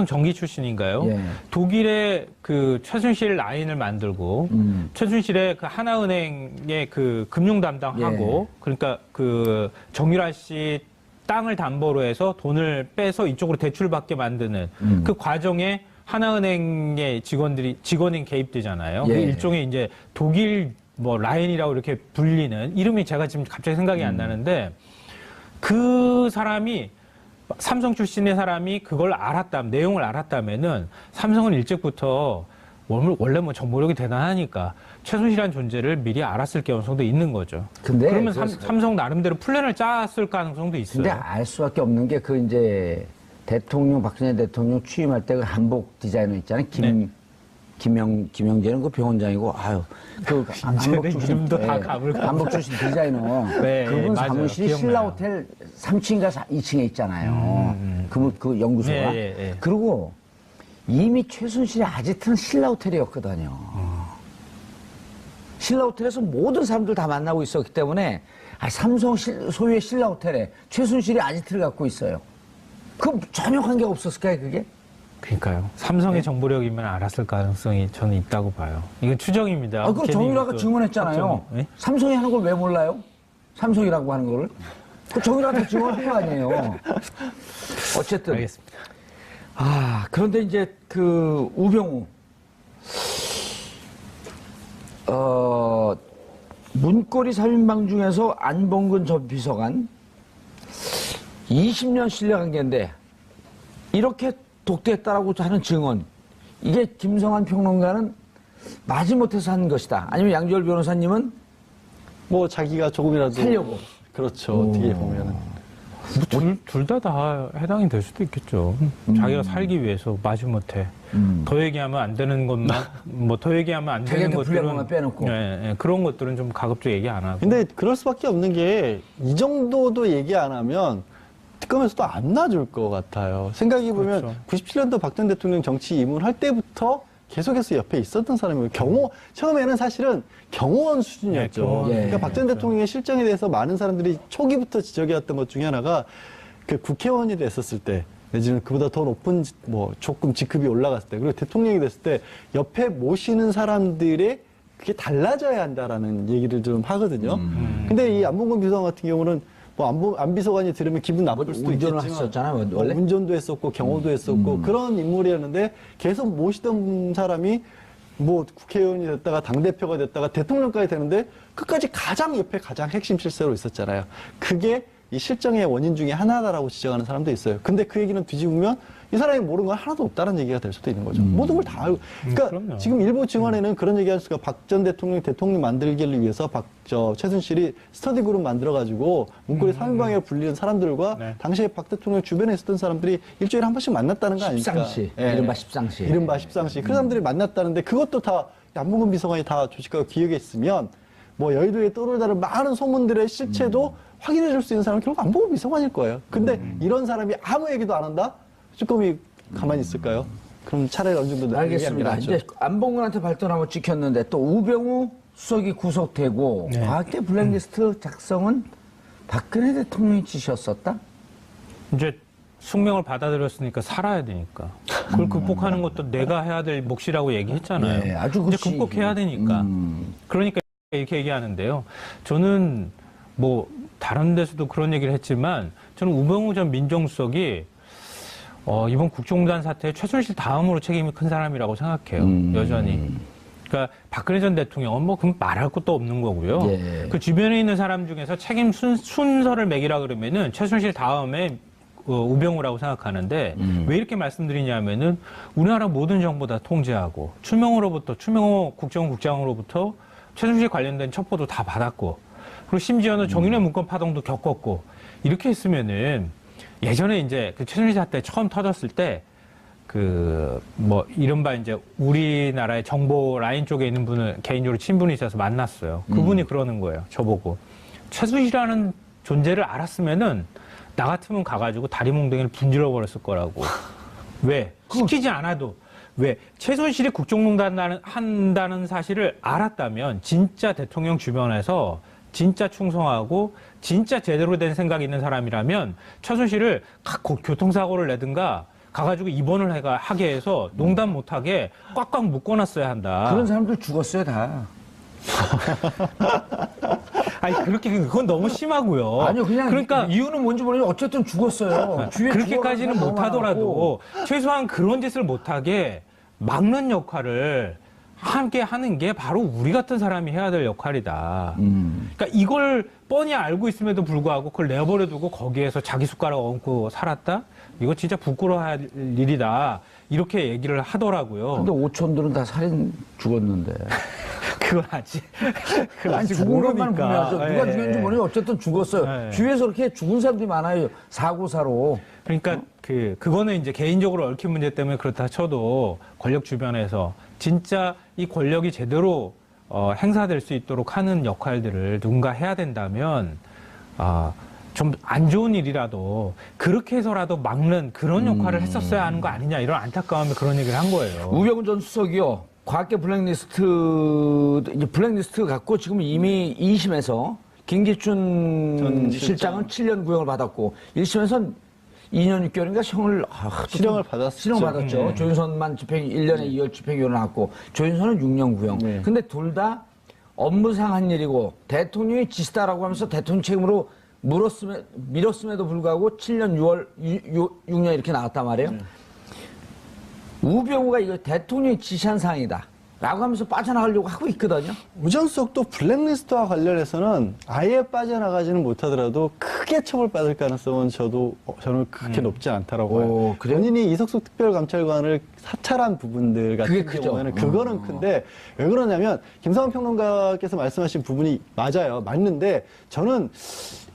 전기 출신인가요? 예. 독일의 그 최순실 라인을 만들고 최순실의 그 하나은행의 그 금융 담당하고 그러니까 그 정유라 씨 땅을 담보로 해서 돈을 빼서 이쪽으로 대출받게 만드는 그 과정에 하나은행의 직원인 개입되잖아요. 예. 그 일종의 이제 독일 뭐 라인이라고 이렇게 불리는 이름이 제가 지금 갑자기 생각이 안 나는데 그 사람이 삼성 출신의 사람이 그걸 내용을 알았다면은 삼성은 일찍부터 원래 뭐 정보력이 대단하니까 최순실이라는 존재를 미리 알았을 가능성도 있는 거죠. 근데 그러면 삼성 나름대로 플랜을 짰을 가능성도 있어요. 근데 알 수밖에 없는 게 그 이제 박근혜 대통령 취임할 때 그 한복 디자이너 있잖아요. 김영재는 그 병원장이고, 그 한복 출신. 이름도 다 가물가물. 한복 출신 디자이너. 네, 그분 맞아요. 사무실이 기억나요. 신라호텔 3층인가 2층에 있잖아요. 그 연구소가. 예. 그리고 이미 최순실의 아지트는 신라호텔이었거든요. 신라호텔에서 모든 사람들 다 만나고 있었기 때문에 삼성 소유의 신라호텔에 최순실이 아지트를 갖고 있어요. 그 전혀 관계가 없었을까요, 그게? 그러니까요. 삼성의 정보력이면 알았을 가능성이 저는 있다고 봐요. 이건 추정입니다. 그럼 괜히 정유라가 그 증언했잖아요. 확정, 예? 삼성이 하는 걸 왜 몰라요? 삼성이라고 하는 거를? 그 정의당한테 증언한 거 아니에요. 어쨌든. 알겠습니다. 그런데 이제 그 우병우, 문고리 3인방 중에서 안봉근 전 비서관 20년 신뢰관계인데 이렇게 독대했다라고 하는 증언, 이게 김성환 평론가는 마지못해서 한 것이다. 아니면 양지열 변호사님은 뭐 자기가 조금이라도 살려고. 그렇죠. 어떻게 보면은 둘 다 해당이 될 수도 있겠죠. 자기가 살기 위해서 마지못해 더 얘기하면 안 되는 것만 뭐 더 얘기하면 안 되는 자기한테 불리한 것들은 것만 빼놓고. 예, 그런 것들은 좀 가급적 얘기 안 하고. 근데 그럴 수밖에 없는 게 이 정도도 얘기 안 하면 특검에서도 안 놔줄 것 같아요. 생각해보면 그렇죠. 97년도 박 전 대통령 정치 입문할 때부터 계속해서 옆에 있었던 사람이고 처음에는 사실은 경호원 수준이었죠. 네, 경호원. 그러니까 박 전 대통령의 실정에 대해서 많은 사람들이 초기부터 지적해왔던 것 중에 하나가 그 국회의원이 됐었을 때 내지는 그보다 더 높은 뭐 조금 직급이 올라갔을 때 그리고 대통령이 됐을 때 옆에 모시는 사람들의 그게 달라져야 한다라는 얘기를 좀 하거든요. 근데 이 안봉근 비서관 같은 경우는 뭐 안 비서관이 들으면 기분 나쁠 수도 운전을 있겠지만 했었잖아요, 원래? 운전도 했었고 경호도 했었고 그런 인물이었는데 계속 모시던 사람이 뭐 국회의원이 됐다가 당대표가 됐다가 대통령까지 되는데 끝까지 가장 옆에 가장 핵심 실세로 있었잖아요. 그게 이 실정의 원인 중에 하나다라고 지적하는 사람도 있어요. 근데 그 얘기는 뒤집으면 이 사람이 모르는 건 하나도 없다는 얘기가 될 수도 있는 거죠. 모든 걸 다 알고. 그러니까 그럼요. 지금 일부 증언에는 그런 얘기할 수가 박 전 대통령 만들기를 위해서 최순실이 스터디 그룹 만들어가지고 문고리 3인방에 불리는 사람들과 네. 당시에 박 대통령 주변에 있었던 사람들이 일주일에 한 번씩 만났다는 거 아닙니까? 십상시. 예. 이른바 십상시. 이른바 십상시. 그 사람들이 만났다는데 그것도 다 안봉근 비서관이 다 조직하고 기획했으면 뭐 여의도에 떠돌다른 많은 소문들의 실체도 확인해 줄 수 있는 사람은 결국 안봉근 비서관일 거예요. 근데 이런 사람이 아무 얘기도 안 한다? 쭈꾸미 가만히 있을까요? 그럼 차라리 어느 정도 알겠습니다. 이제 안봉근한테 발전 한번 찍혔는데 또 우병우 수석이 구속되고 네. 과학계 블랙리스트 작성은 박근혜 대통령이 지시였었다? 이제 숙명을 받아들였으니까 살아야 되니까 그걸 극복하는 것도 내가 해야 될 몫이라고 얘기했잖아요. 네, 아주 이제 그치. 극복해야 되니까. 그러니까 이렇게 얘기하는데요. 저는 뭐 다른 데서도 그런 얘기를 했지만 저는 우병우 전 민정수석이 이번 국정농단 사태에 최순실 다음으로 책임이 큰 사람이라고 생각해요. 여전히. 그러니까 박근혜 전 대통령은 뭐 그럼 말할 것도 없는 거고요. 예. 그 주변에 있는 사람 중에서 책임 순서를 매기라 그러면은 최순실 다음에 우병우라고 생각하는데 왜 이렇게 말씀드리냐면은 우리나라 모든 정보 다 통제하고 추명호 국정원국장으로부터 최순실 관련된 첩보도 다 받았고 그리고 심지어는 정윤회 문건 파동도 겪었고 이렇게 했으면은 예전에 이제 그 최순실 사태 처음 터졌을 때 뭐 이른바 이제 우리나라의 정보 라인 쪽에 있는 분을 개인적으로 친분이 있어서 만났어요. 그분이 그러는 거예요. 저보고 최순실이라는 존재를 알았으면은 나 같으면 가가지고 다리 몽둥이를 분질러 버렸을 거라고. 왜? 시키지 않아도. 왜? 최순실이 국정농단을 한다는 사실을 알았다면 진짜 대통령 주변에서 진짜 충성하고 진짜 제대로 된 생각이 있는 사람이라면 최순실을 각 교통사고를 내든가 가가지고 입원을 하게 해서 농단 못하게 꽉꽉 묶어놨어야 한다. 그런 사람들 죽었어요, 다. 아니, 그건 너무 심하고요. 아니요, 그냥 그러니까 이유는 뭔지 모르겠는데 어쨌든 죽었어요. 주위에 그렇게까지는 죽어가는 사람 못하더라도 최소한 그런 짓을 못하게 막는 역할을 함께 하는 게 바로 우리 같은 사람이 해야 될 역할이다. 그러니까 이걸 뻔히 알고 있음에도 불구하고 그걸 내버려 두고 거기에서 자기 숟가락 얹고 살았다? 이거 진짜 부끄러워할 일이다. 이렇게 얘기를 하더라고요. 근데 오촌들은 다 살인 죽었는데. 그건 아직 아니, 죽은 것만 분명하죠. 누가 예. 죽였는지 모르겠는데 어쨌든 죽었어요. 예. 주위에서 그렇게 죽은 사람들이 많아요. 사고사로. 그러니까 그거는 이제 개인적으로 얽힌 문제 때문에 그렇다 쳐도 권력 주변에서 진짜 이 권력이 제대로 행사될 수 있도록 하는 역할들을 누군가 해야 된다면 좀 안 좋은 일이라도 그렇게 해서라도 막는 그런 역할을 했었어야 하는 거 아니냐 이런 안타까움에 그런 얘기를 한 거예요. 우병우 전 수석이요. 과학계 블랙리스트 갖고 지금 이미 2심에서 김기춘 전 실장은 7년 구형을 받았고 1심에서는 2년 6개월인가 실형을 받았죠. 실형 받았죠. 조윤선만 1년에 2월 집행유예 나왔고 조윤선은 6년 구형. 근데 둘 다 업무상 한 일이고 대통령이 지시다라고 하면서 대통령 책임으로 밀었음에도 불구하고 7년 6년 이렇게 나왔단 말이에요. 우병우가 이거 대통령이 지시한 사항이다. 라고 하면서 빠져나가려고 하고 있거든요. 우전석도 블랙리스트와 관련해서는 아예 빠져나가지는 못하더라도 크게 처벌받을 가능성은 저는 그렇게 높지 않다라고 봐요. 그래요? 본인이 이석숙 특별감찰관을 사찰한 부분들 그게 같은 크죠. 경우에는 그거는 큰데 왜 그러냐면 김성환 평론가께서 말씀하신 부분이 맞아요. 맞는데 저는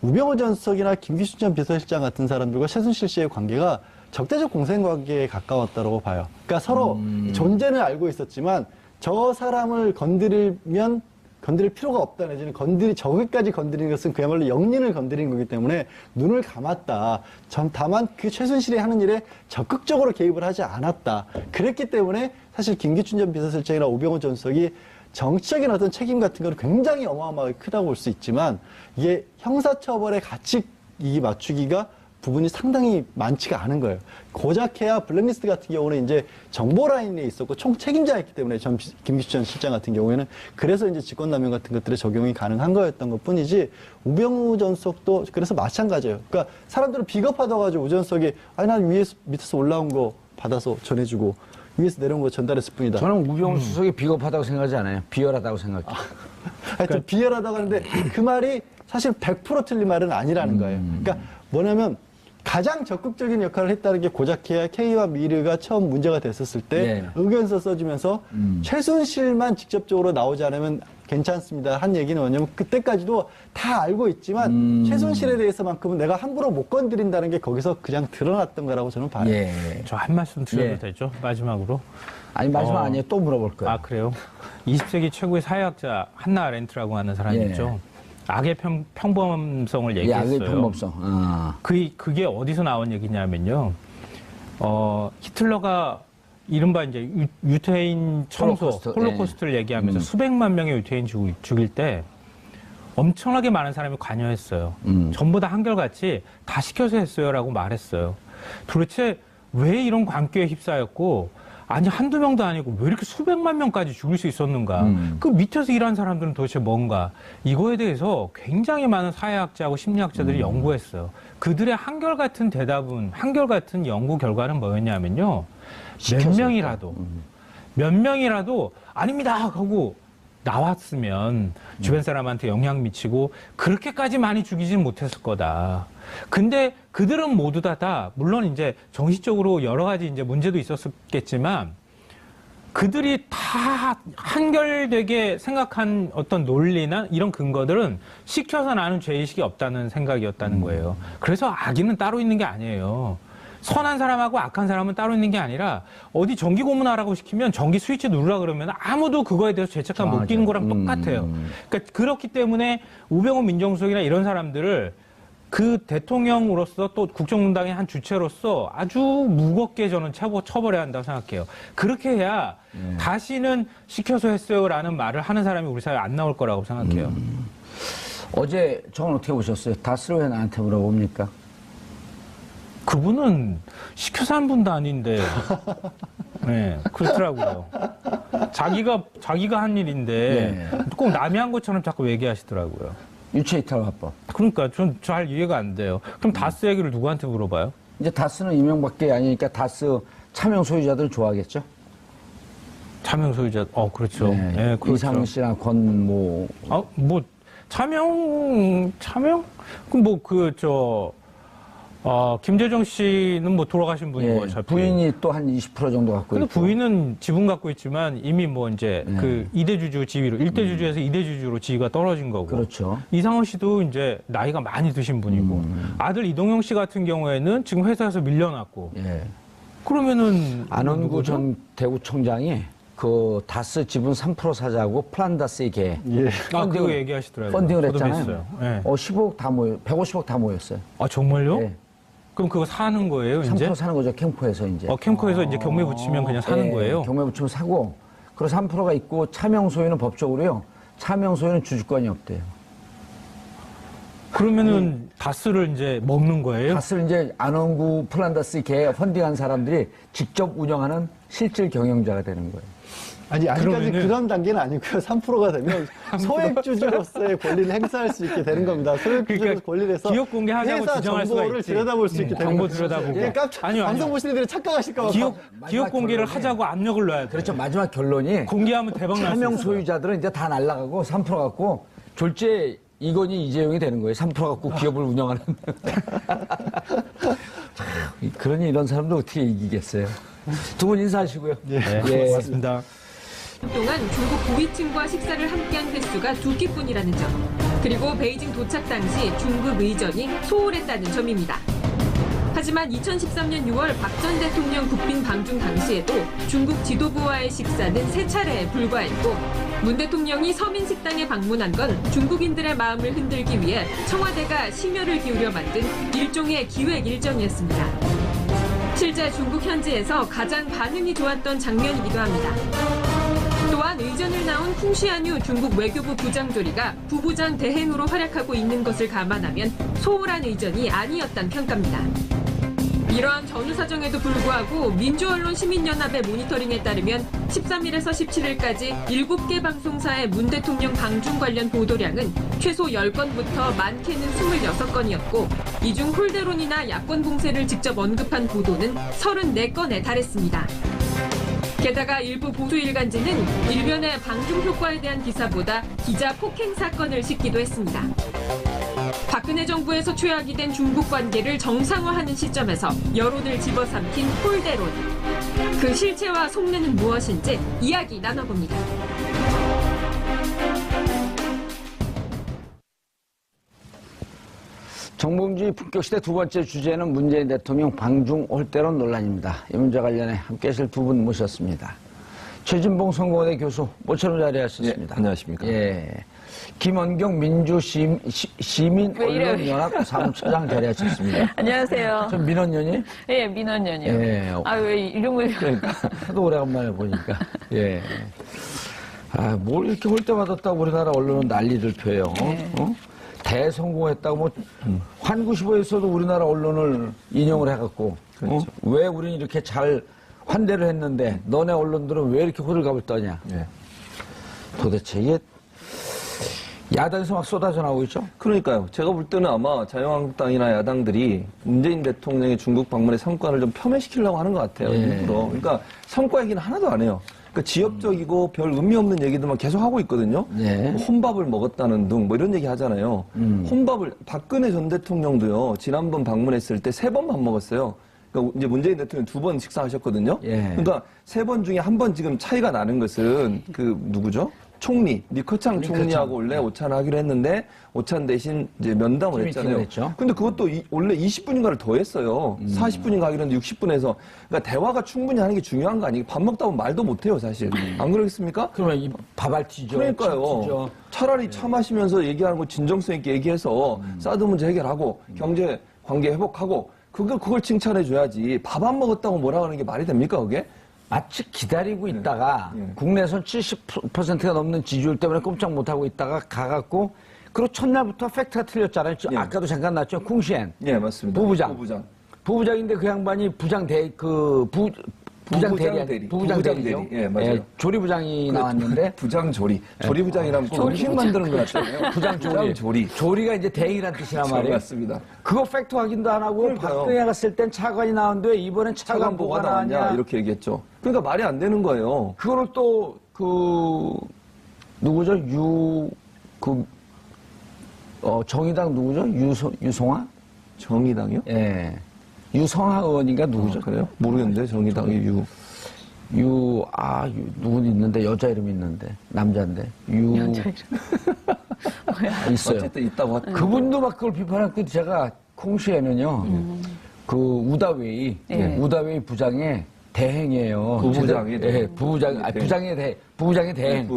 우병우 전 수석이나 김기춘 전 비서실장 같은 사람들과 최순실 씨의 관계가 적대적 공생관계에 가까웠다고 봐요. 그러니까 서로 존재는 알고 있었지만 저 사람을 건드릴 필요가 없다 내지는 저기까지 건드리는 것은 그야말로 영린을 건드리는 거기 때문에 눈을 감았다. 다만 그 최순실이 하는 일에 적극적으로 개입을 하지 않았다. 그랬기 때문에 사실 김기춘 전 비서실장이나 우병우 전 수석이 정치적인 어떤 책임 같은 걸 굉장히 어마어마하게 크다고 볼 수 있지만 이게 형사처벌의 가치 이 맞추기가 부분이 상당히 많지가 않은 거예요. 고작해야 블랙리스트 같은 경우는 이제 정보 라인에 있었고 총 책임자였기 때문에 김기춘 전 실장 같은 경우에는 그래서 이제 직권남용 같은 것들의 적용이 가능한 거였던 것 뿐이지 우병우 전 수석도 그래서 마찬가지예요. 그러니까 사람들은 비겁하다고 가지고 우 전 수석이 아니 난 밑에서 올라온 거 받아서 전해주고 위에서 내려온 거 전달했을 뿐이다. 저는 우병우 수석이 비겁하다고 생각하지 않아요. 비열하다고 생각해요. 하여튼 비열하다고 하는데 그 말이 사실 100% 틀린 말은 아니라는 거예요. 그러니까 뭐냐면 가장 적극적인 역할을 했다는 게 고작해야 K와 미르가 처음 문제가 됐었을 때 의견서 써주면서 최순실만 직접적으로 나오지 않으면 괜찮습니다. 한 얘기는 뭐냐면 그때까지도 다 알고 있지만 최순실에 대해서만큼은 내가 함부로 못 건드린다는 게 거기서 그냥 드러났던 거라고 저는 봐요. 저 한 말씀 드려도 되죠? 마지막으로. 아니 마지막 아니에요. 또 물어볼 거예요. 아 그래요? 20세기 최고의 사회학자 한나 아렌트라고 하는 사람이 있죠. 악의 평범성을 얘기했어요. 악의 평범성. 그게 어디서 나온 얘기냐면요. 히틀러가 이른바 이제 유태인 청소, 홀로코스트를 얘기하면서 수백만 명의 유태인 죽일 때 엄청나게 많은 사람이 관여했어요. 전부 다 한결같이 다 시켜서 했어요라고 말했어요. 도대체 왜 이런 광기에 휩싸였고 아니 한두 명도 아니고 왜 이렇게 수백만 명까지 죽일 수 있었는가. 그 밑에서 일한 사람들은 도대체 뭔가. 이거에 대해서 굉장히 많은 사회학자하고 심리학자들이 연구했어요. 그들의 한결같은 대답은 한결같은 연구 결과는 뭐였냐면요. 몇 명이라도 아닙니다 하고 나왔으면 주변 사람한테 영향 미치고 그렇게까지 많이 죽이지는 못했을 거다. 근데 그들은 모두 다 물론 이제 정신적으로 여러 가지 이제 문제도 있었겠지만 그들이 다 한결되게 생각한 어떤 논리나 이런 근거들은 시켜서 나는 죄의식이 없다는 생각이었다는 거예요. 그래서 악인은 따로 있는 게 아니에요. 선한 사람하고 악한 사람은 따로 있는 게 아니라 어디 전기 고문하라고 시키면 전기 스위치 누르라 그러면 아무도 그거에 대해서 죄책감 못 끼는 거랑 똑같아요. 그러니까 그렇기 때문에 우병우 민정수석이나 이런 사람들을 그 대통령으로서 또 국정농단의 한 주체로서 아주 무겁게 저는 처벌해야 한다고 생각해요. 그렇게 해야 다시는 시켜서 했어요라는 말을 하는 사람이 우리 사회에 안 나올 거라고 생각해요. 어제 저건 어떻게 보셨어요? 다스를 왜 나한테 물어봅니까? 그분은 시켜서 한 분도 아닌데, 네, 그렇더라고요. 자기가 한 일인데, 꼭 남이 한 것처럼 자꾸 얘기하시더라고요. 유체이탈화법. 그러니까 전 잘 이해가 안 돼요. 그럼 다스 얘기를 누구한테 물어봐요? 이제 다스는 이명밖에 아니니까 다스 차명 소유자들 좋아하겠죠? 차명 소유자, 그렇죠. 네, 그렇죠. 이상훈 씨랑 권모. 차명? 그럼 김재정 씨는 돌아가신 분이고, 어차피. 부인이 또 한 20% 정도 갖고 있고. 근데 부인은 지분 갖고 있지만 이미 그 2대 주주 지위로, 1대 주주에서 2대 주주로 지위가 떨어진 거고. 그렇죠. 이상훈 씨도 이제 나이가 많이 드신 분이고. 아들 이동영 씨 같은 경우에는 지금 회사에서 밀려났고. 그러면은. 안원구 전 대구청장이 그 다스 지분 3% 사자고 플란다스의 개. 그거 얘기하시더라고요. 펀딩을 저도 했잖아요. 뵀어요. 15억 다 150억 다 모였어요. 아, 정말요? 네. 그럼 그거 사는 거예요, 3% 이제? 사는 거죠, 캠코에서 이제. 캠코에서 이제 경매 붙이면 그냥 사는 거예요? 경매 붙이면 사고, 그래서 3%가 있고, 차명 소유는 법적으로요, 차명 소유는 주주권이 없대요. 그러면은 다스를 이제 먹는 거예요? 다스를 이제 안원구 플란다스 개 펀딩한 사람들이 직접 운영하는 실질 경영자가 되는 거예요. 아직까지 그러면은- 그런 단계는 아니고요. 3%가 되면 소액주주로서의 권리를 행사할 수 있게 되는 겁니다. 소액주주로서 그러니까 권리를 해서 기업 공개하자고 회사 주장할 수가 정보를 있지. 들여다볼 수 있게 되는 정보 거죠. 들여다보고. 예, 깜짝 아니요. 방송 보시는 분들이 착각하실까 봐. 기업 공개를 하자고 압력을 넣어야 돼. 그렇죠. 마지막 결론이 공개하면 대박 날수 차명 있어요. 소유자들은 이제 다 날라가고 3% 갖고 졸제 이건희 이재용이 되는 거예요. 3% 갖고 기업을 운영하는. 참, 그러니 이런 사람도 어떻게 이기겠어요. 두 분 인사하시고요. 네, 고맙습니다. 동안 중국 고위층과 식사를 함께한 횟수가 2끼뿐이라는 점, 그리고 베이징 도착 당시 중국 의전이 소홀했다는 점입니다. 하지만 2013년 6월 박 전 대통령 국빈 방중 당시에도 중국 지도부와의 식사는 3차례에 불과했고, 문 대통령이 서민식당에 방문한 건 중국인들의 마음을 흔들기 위해 청와대가 심혈을 기울여 만든 일종의 기획 일정이었습니다. 실제 중국 현지에서 가장 반응이 좋았던 장면이기도 합니다. 또한 의전을 나온 쿵시안유 중국 외교부 부장조리가 부부장 대행으로 활약하고 있는 것을 감안하면 소홀한 의전이 아니었단 평가입니다. 이러한 전후 사정에도 불구하고 민주언론 시민연합의 모니터링에 따르면 13일에서 17일까지 7개 방송사의 문 대통령 방중 관련 보도량은 최소 10건부터 많게는 26건이었고, 이 중 홀대론이나 야권 공세를 직접 언급한 보도는 34건에 달했습니다. 게다가 일부 보수 일간지는 일면의 방중 효과에 대한 기사보다 기자 폭행 사건을 싣기도 했습니다. 박근혜 정부에서 최악이 된 중국 관계를 정상화하는 시점에서 여론을 집어삼킨 홀대론. 그 실체와 속내는 무엇인지 이야기 나눠봅니다. 정봉주의 품격시대 두 번째 주제는 문재인 대통령 방중 홀대론 논란입니다. 이 문제 관련해 함께 하실 두 분 모셨습니다. 최진봉 선거대 교수 모처럼 자리하셨습니다. 예, 안녕하십니까. 예. 김원경 민주시민언론연합 사무처장 자리하셨습니다. 안녕하세요. 전 민원연이? 예, 민원연이요. 예. 아, 왜 이름을. 하도 오래간만에 보니까. 예. 아, 뭘 이렇게 홀대 받았다고 우리나라 언론은 난리를 펴요. 어? 대성공했다고 뭐 환구시보에서도 우리나라 언론을 인용을 해갖고 그렇죠. 왜 우리는 이렇게 잘 환대를 했는데 너네 언론들은 왜 이렇게 호들갑을 떠냐. 예. 도대체 이게 야당에서 막 쏟아져 나오고 있죠. 그러니까요. 제가 볼 때는 아마 자유한국당이나 야당들이 문재인 대통령의 중국 방문의 성과를 좀 폄훼시키려고 하는 것 같아요. 예. 일부러. 그러니까 성과 얘기는 하나도 안 해요. 그러니까 지역적이고 별 의미 없는 얘기들만 계속 하고 있거든요. 예. 뭐 혼밥을 먹었다는 등 뭐 이런 얘기 하잖아요. 혼밥을 박근혜 전 대통령도요. 지난번 방문했을 때 3번 밥 먹었어요. 그러니까 이제 문재인 대통령 2번 식사하셨거든요. 예. 그러니까 3번 중에 한 번 지금 차이가 나는 것은 그 누구죠? 총리 리커창 총리하고 원래 오찬을 하기로 했는데 오찬 대신 이제 면담을 했잖아요. 했죠. 근데 그것도 원래 20분인가를 더 했어요. 40분인가 하기로 했는데 60분에서 그러니까 대화가 충분히 하는 게 중요한 거 아니에요? 밥 먹다 보면 말도 못 해요, 사실. 안 그러겠습니까? 그러면 이 밥알 튀죠. 그러니까요. 튀죠. 차라리 차 마시면서 얘기하는 거 진정성 있게 얘기해서 사드 문제 해결하고 경제 관계 회복하고 그걸 칭찬해 줘야지. 밥 안 먹었다고 뭐라 하는 게 말이 됩니까, 그게? 마치 기다리고 있다가 예. 국내선 70%가 넘는 지지율 때문에 꼼짝 못하고 있다가 가갖고 그리고 첫날부터 팩트가 틀렸잖아요. 예. 아까도 잠깐 났죠. 쿵시엔. 예, 맞습니다. 부부장. 부부장. 부부장인데 그 양반이 부장 부장 부부장 대리. 대리. 부부장 부부장 대리죠. 대리. 예, 맞아요. 조리부장이 나왔는데 부장 조리. 조리 부장이라면 꼭 음식 만드는 거 같잖아요. 부장 조리. 조리가 이제 대행이란 뜻이란 말이에요. 맞습니다. 그거 팩트 확인도 안 하고 그러니까요. 박근혜 갔을 땐 차관이 나왔는데 이번엔 차관 뭐가 나왔냐. 이렇게 얘기했죠. 그러니까 말이 안 되는 거예요. 그거를 또 누구죠? 정의당 누구죠? 유송아? 정의당이요? 예. 유성하 의원인가 누구죠? 그래요? 모르겠는데 정의당의 누군 있는데, 여자 이름 있는데, 남자인데, 여자 이름. 있어요. 어쨌든 있다고 하죠. 그분도 막 그걸 비판했고, 제가 콩시에는요, 그 우다웨이, 예. 우다웨이 부장의 대행이에요. 부부장이 예, 대행. 부부장의 대행. 네, 부부장의 대행.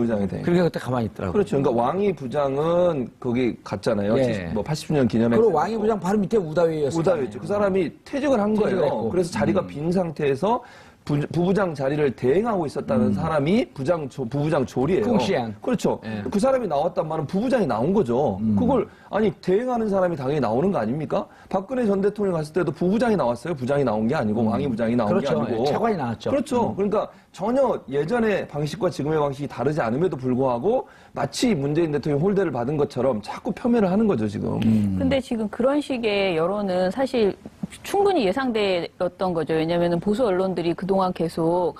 그러니까 그때 가만히 있더라고요. 그렇죠. 그러니까 왕이 부장은 거기 갔잖아요. 예. 80주년 기념회. 그리고 왕이 부장 바로 밑에 우다웨이였어요. 우다였죠. 그 사람이 퇴직을 한 퇴직을 거예요. 했고. 그래서 자리가 빈 상태에서 부부장 자리를 대행하고 있었다는 사람이 부부장 조리예요. 쿵시안. 그렇죠. 예. 그 사람이 나왔단 말은 부부장이 나온 거죠. 그걸 아니 대행하는 사람이 당연히 나오는 거 아닙니까? 박근혜 전 대통령 갔을 때도 부부장이 나왔어요. 부장이 나온 게 아니고 왕이 부장이 나온 그렇죠. 게 아니고 차관이 나왔죠. 그렇죠. 그러니까 전혀 예전의 방식과 지금의 방식이 다르지 않음에도 불구하고 마치 문재인 대통령 홀대를 받은 것처럼 자꾸 폄훼를 하는 거죠 지금. 근데 지금 그런 식의 여론은 사실 충분히 예상되었던 거죠. 왜냐하면 보수 언론들이 그동안 계속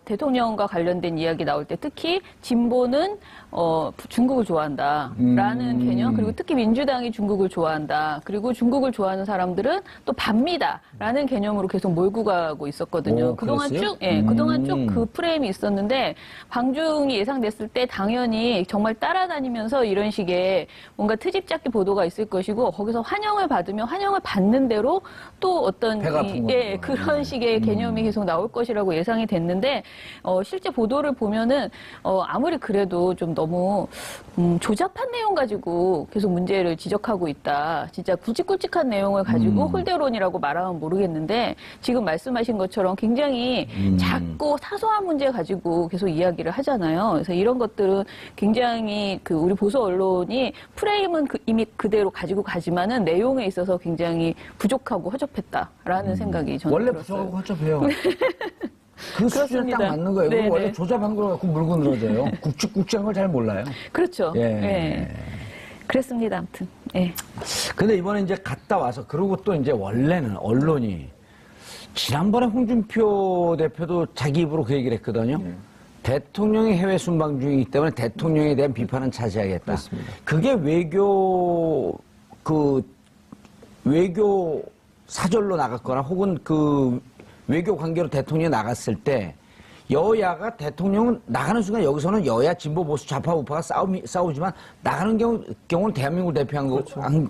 대통령과 관련된 이야기 나올 때 특히 진보는 중국을 좋아한다라는 개념, 그리고 특히 민주당이 중국을 좋아한다, 그리고 중국을 좋아하는 사람들은 또 반미다라는 개념으로 계속 몰고 가고 있었거든요. 오, 그동안 그랬어요? 쭉, 그동안 쭉 그 프레임이 있었는데 방중이 예상됐을 때 당연히 정말 따라다니면서 이런 식의 뭔가 트집 잡기 보도가 있을 것이고 거기서 환영을 받으면 환영을 받는 대로 또 어떤 배가 아픈 거죠. 그런 식의 개념이 계속 나올 것이라고 예상이 됐는데 실제 보도를 보면은 아무리 그래도 좀 너무 조잡한 내용 가지고 계속 문제를 지적하고 있다. 진짜 굵직굵직한 내용을 가지고 홀대론이라고 말하면 모르겠는데 지금 말씀하신 것처럼 굉장히 작고 사소한 문제 가지고 계속 이야기를 하잖아요. 그래서 이런 것들은 굉장히 우리 보수 언론이 프레임은 이미 그대로 가지고 가지만은 내용에 있어서 굉장히 부족하고 허접했다라는 생각이 저는 원래 들었어요. 부족하고 허접해요. 그 수준에 딱 그렇습니다. 맞는 거예요. 네네. 원래 조잡한 걸 갖고 물고 늘어져요. 굵직굵직한 걸 잘 몰라요. 그렇죠. 예. 예. 그랬습니다. 아무튼. 예. 근데 이번에 이제 갔다 와서 그러고 또 이제 원래는 언론이 지난번에 홍준표 대표도 자기 입으로 그 얘기를 했거든요. 대통령이 해외 순방 중이기 때문에 대통령에 대한 비판은 자제하겠다. 그렇습니다. 그게 외교 사절로 나갔거나 혹은 외교 관계로 대통령이 나갔을 때 여야가 대통령은 나가는 순간 여기서는 여야 진보 보수 좌파 우파가 싸우지만 나가는 경우는 대한민국을 대표한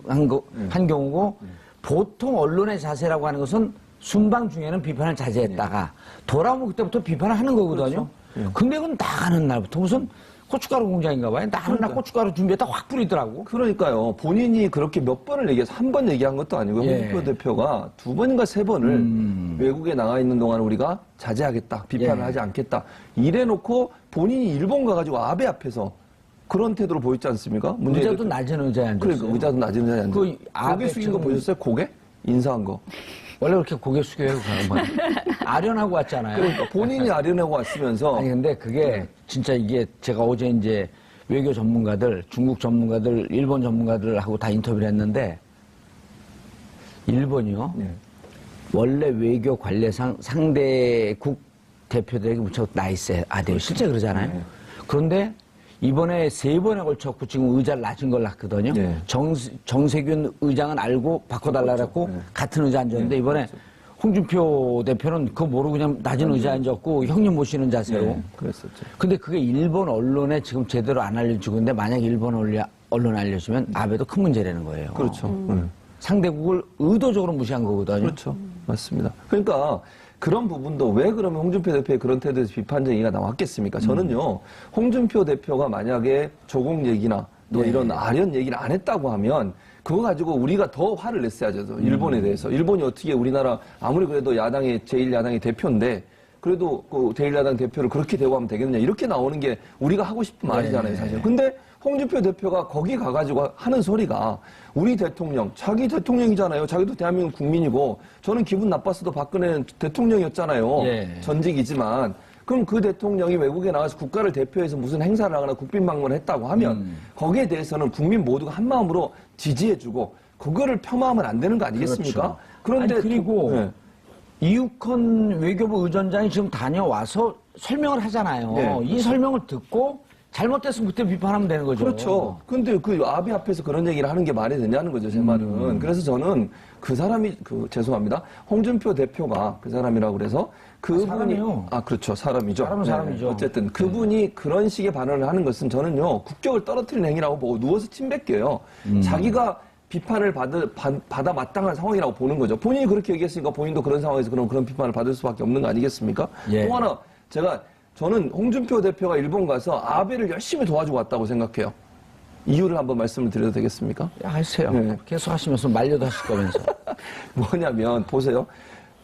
한 경우고 보통 언론의 자세라고 하는 것은 순방 중에는 비판을 자제했다가 돌아오면 그때부터 비판을 하는 거거든요. 근데 그건 나가는 날부터 무슨 고춧가루 공장인가 봐요. 나가는 날 고춧가루 준비했다 확 뿌리더라고. 그러니까요. 본인이 그렇게 몇 번을 얘기해서 한 번 얘기한 것도 아니고 예. 홍준표 대표가 두 번인가 세 번을 외국에 나가 있는 동안 우리가 자제하겠다. 비판을 예. 하지 않겠다. 이래놓고 본인이 일본 가가지고 아베 앞에서 그런 태도를 보였지 않습니까? 문재인 의자도 낮은 의자에 앉았어요. 그러니까 의자도 낮은 의자에 앉았어요. 그 아베 고개 숙인 거 지금- 보셨어요? 고개? 인사한 거. 원래 그렇게 고개 숙여요, 그 사람은. 아련하고 왔잖아요. 그러니까 본인이 아련하고 왔으면서 아니 근데 그게 진짜 이게 제가 어제 이제 외교 전문가들, 중국 전문가들, 일본 전문가들하고 다 인터뷰를 했는데 일본이요. 네. 원래 외교 관례상 상대국 대표들에게 무척 나이스하대요. 실제 그러잖아요. 네. 그런데 이번에 세 번에 걸쳐갖고 지금 의자를 낮은 걸 놨거든요. 네. 정세균 의장은 알고 바꿔달라 그랬고 같은 의자 앉았는데 이번에 홍준표 대표는 그거 모르고 그냥 낮은 의자에 앉았고 형님 모시는 자세로. 네, 그랬었죠. 근데 그게 일본 언론에 지금 제대로 안 알려지고 있는데 만약 일본 언론에 알려주면 아베도 큰 문제라는 거예요. 그렇죠. 상대국을 의도적으로 무시한 거거든요. 그렇죠. 맞습니다. 그러니까 그런 부분도 왜 그러면 홍준표 대표의 그런 태도에서 비판적 얘기가 나왔겠습니까? 저는요, 홍준표 대표가 만약에 조국 얘기나 또 네. 이런 아련 얘기를 안 했다고 하면 그거 가지고 우리가 더 화를 냈어야죠. 일본에 대해서. 일본이 어떻게 우리나라 아무리 그래도 제1야당의 대표인데 그래도 그 제1야당 대표를 그렇게 대우하면 되겠느냐. 이렇게 나오는 게 우리가 하고 싶은 말이잖아요, 사실. 근데 홍준표 대표가 거기 가가지고 하는 소리가 우리 대통령, 자기 대통령이잖아요. 자기도 대한민국 국민이고 저는 기분 나빴어도 박근혜는 대통령이었잖아요. 예. 전직이지만. 그럼 그 대통령이 외국에 나가서 국가를 대표해서 무슨 행사를 하거나 국빈 방문을 했다고 하면 거기에 대해서는 국민 모두가 한마음으로 지지해주고 그거를 폄하하면 안 되는 거 아니겠습니까? 그렇죠. 그런데 아니, 그리고 네. 이육헌 외교부 의전장이 지금 다녀와서 설명을 하잖아요. 네. 이 설명을 듣고 잘못됐으면 그때 비판하면 되는 거죠. 그렇죠. 근데 그 아베 앞에서 그런 얘기를 하는 게 말이 되냐는 거죠, 제 말은. 그래서 저는 그 사람이, 죄송합니다. 홍준표 대표가 그 사람이라고 그래서 그분이. 사람이요. 그렇죠. 사람이죠. 사람은 사람이죠. 어쨌든 그분이 그런 식의 발언을 하는 것은 저는요, 국격을 떨어뜨리는 행위라고 보고 누워서 침 뱉겨요. 자기가 비판을 받아 마땅한 상황이라고 보는 거죠. 본인이 그렇게 얘기했으니까 본인도 그런 상황에서 그런 비판을 받을 수밖에 없는 거 아니겠습니까? 예. 또 하나, 저는 홍준표 대표가 일본 가서 아베를 열심히 도와주고 왔다고 생각해요. 이유를 한번 말씀을 드려도 되겠습니까? 하세요. 네. 계속 하시면서 말려도 하실 거면서. 뭐냐면 보세요.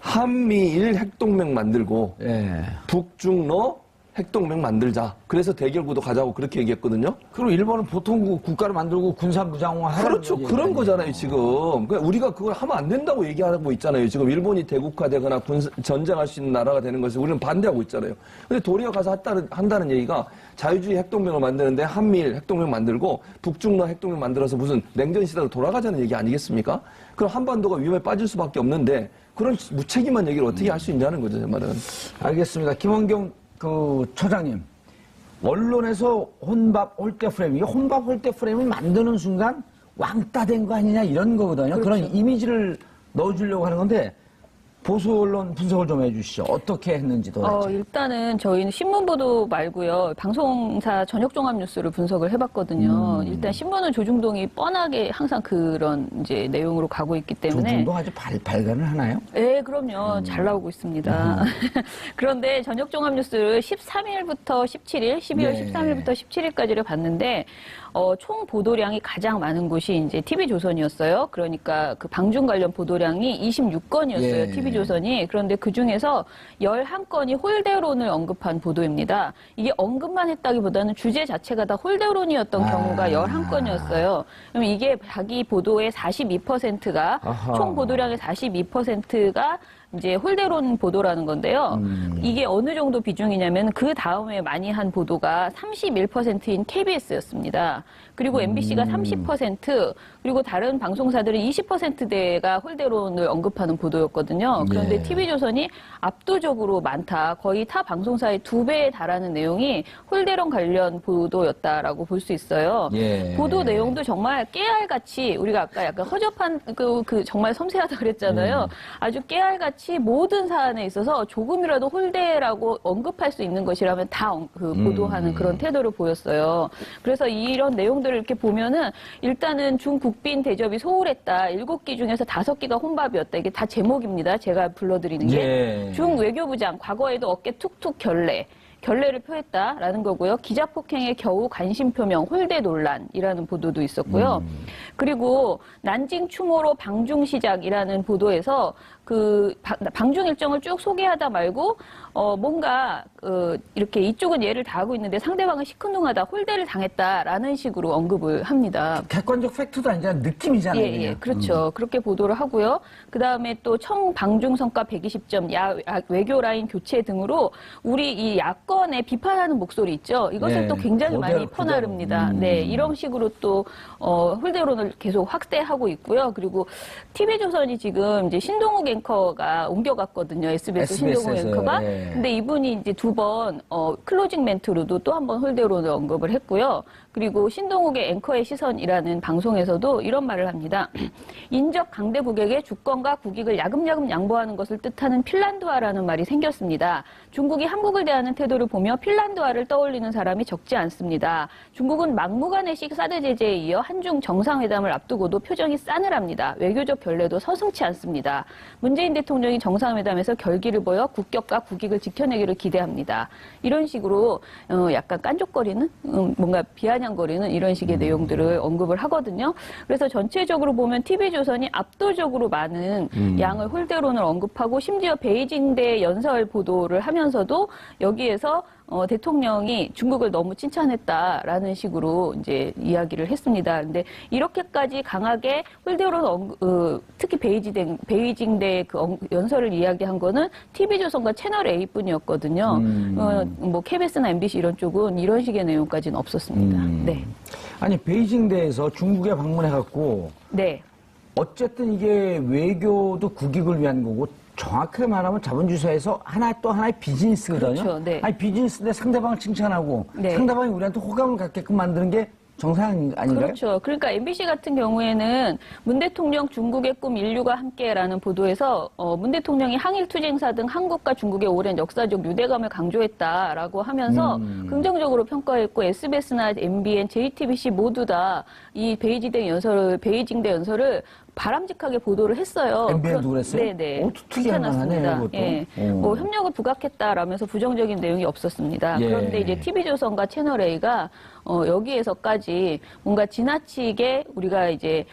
한미일 핵동맹 만들고 예. 북중러 핵동맹 만들자. 그래서 대결구도 가자고 그렇게 얘기했거든요. 그럼 일본은 보통 국가를 만들고 군사무장화하는 그렇죠. 그런 거잖아요, 지금. 그러니까 우리가 그걸 하면 안 된다고 얘기하고 있잖아요. 지금 일본이 대국화되거나 전쟁할 수 있는 나라가 되는 것을 우리는 반대하고 있잖아요. 근데 도리어 가서 한다는 얘기가 자유주의 핵동맹을 만드는데 한미일 핵동맹 만들고 북중러 핵동맹 만들어서 무슨 냉전 시대로 돌아가자는 얘기 아니겠습니까? 그럼 한반도가 위험에 빠질 수밖에 없는데 그런 무책임한 얘기를 어떻게 할 수 있냐는 거죠, 제 말은. 알겠습니다. 김원경 처장님, 언론에서 혼밥 홀대 프레임, 이 혼밥 홀대 프레임을 만드는 순간 왕따 된 거 아니냐 이런 거거든요. 그렇죠. 그런 이미지를 넣어주려고 하는 건데 보수 언론 분석을 좀 해주시죠. 어떻게 했는지 도대체. 일단은 저희는 신문 보도 말고요. 방송사 저녁 종합 뉴스를 분석을 해봤거든요. 일단 신문은 조중동이 뻔하게 항상 그런 이제 내용으로 가고 있기 때문에. 조중동 아주 발간을 하나요? 네, 그럼요. 잘 나오고 있습니다. 그런데 저녁 종합 뉴스를 13일부터 17일, 12월 네. 13일부터 17일까지를 봤는데 총 보도량이 가장 많은 곳이 이제 TV조선이었어요. 그러니까 그 방중 관련 보도량이 26건이었어요. 예. TV조선이. 그런데 그 중에서 11건이 홀대론을 언급한 보도입니다. 이게 언급만 했다기보다는 주제 자체가 다 홀대론이었던 경우가 11건이었어요. 그럼 이게 자기 보도의 42%가 아하. 총 보도량의 42%가 이제 홀대론 보도라는 건데요. 이게 어느 정도 비중이냐면 그 다음에 많이 한 보도가 31%인 KBS였습니다. 그리고 MBC가 30%, 그리고 다른 방송사들은 20%대가 홀대론을 언급하는 보도였거든요. 그런데 예. TV조선이 압도적으로 많다. 거의 타 방송사의 2배에 달하는 내용이 홀대론 관련 보도였다라고 볼 수 있어요. 예. 보도 내용도 정말 깨알같이, 우리가 아까 약간 허접한 그 정말 섬세하다 그랬잖아요. 아주 깨알같이 모든 사안에 있어서 조금이라도 홀대라고 언급할 수 있는 것이라면 다 보도하는 그런 태도를 보였어요. 그래서 이런 내용들을 이렇게 보면은 일단은 중국빈 대접이 소홀했다. 7기 중에서 5기가 혼밥이었다. 이게 다 제목입니다. 제가 불러드리는 게. 예. 중외교부장, 과거에도 어깨 툭툭 결례를 표했다라는 거고요. 기자 폭행에 겨우 관심 표명, 홀대 논란이라는 보도도 있었고요. 그리고 난징 추모로 방중 시작이라는 보도에서 그 방중 일정을 쭉 소개하다 말고 뭔가 이렇게 이쪽은 예를 다하고 있는데 상대방은 시큰둥하다, 홀대를 당했다라는 식으로 언급을 합니다. 객관적 팩트도 아니라 느낌이잖아요. 예, 예, 그렇죠. 그렇게 보도를 하고요. 그 다음에 또 청방중 성과 120점, 외교 라인 교체 등으로 우리 이 야권에 비판하는 목소리 있죠. 이것을 예, 또 굉장히 많이 그대로. 퍼나릅니다. 네, 이런 식으로 또 홀대론을 계속 확대하고 있고요. 그리고 TV조선이 지금 이제 신동욱 앵커가 옮겨갔거든요. SBS 신동욱 SBS 에서, 앵커가. 예. 근데 이분이 이제 2번 클로징 멘트로도 또 한 번 홀대론을 언급을 했고요. 그리고 신동욱의 앵커의 시선이라는 방송에서도 이런 말을 합니다. 인적 강대국에게 주권과 국익을 야금야금 양보하는 것을 뜻하는 핀란드화라는 말이 생겼습니다. 중국이 한국을 대하는 태도를 보며 핀란드화를 떠올리는 사람이 적지 않습니다. 중국은 막무가내식 사드 제재에 이어 한중 정상회담을 앞두고도 표정이 싸늘합니다. 외교적 결례도 서슴치 않습니다. 문재인 대통령이 정상회담에서 결기를 보여 국격과 국익을 지켜내기를 기대합니다. 이런 식으로 약간 깐족거리는 뭔가 비아냥거리는 이런 식의 내용들을 언급을 하거든요. 그래서 전체적으로 보면 TV조선이 압도적으로 많은 양의 홀대론을 언급하고 심지어 베이징대 연설 보도를 하면서도 여기에서 대통령이 중국을 너무 칭찬했다라는 식으로 이제 이야기를 했습니다. 근데 이렇게까지 강하게 홀대론 특히 베이징대 그 연설을 이야기한 거는 TV조선과 채널 A뿐이었거든요. 뭐 KBS나 MBC 이런 쪽은 이런 식의 내용까지는 없었습니다. 네. 아니 베이징대에서 중국에 방문해갖고 네. 어쨌든 이게 외교도 국익을 위한 거고 정확하게 말하면 자본주의사에서 또 하나의 비즈니스거든요. 그렇죠, 네. 아니 비즈니스인데 상대방을 칭찬하고 네. 상대방이 우리한테 호감을 갖게끔 만드는 게 정상 아닌가요? 그렇죠. 그러니까 MBC 같은 경우에는 문 대통령 중국의 꿈 인류가 함께라는 보도에서 문 대통령이 항일투쟁사 등 한국과 중국의 오랜 역사적 유대감을 강조했다라고 하면서 긍정적으로 평가했고 SBS나 MBN, JTBC 모두 다 이 베이징대 연설을 바람직하게 보도를 했어요. MBN도 그랬어요? 네네. 특이한 괜찮았습니다. 그것도. 예. 뭐 협력을 부각했다라면서 부정적인 내용이 없었습니다. 예. 그런데 이제 TV조선과 채널A가 여기에서까지 뭔가 지나치게 우리가 이제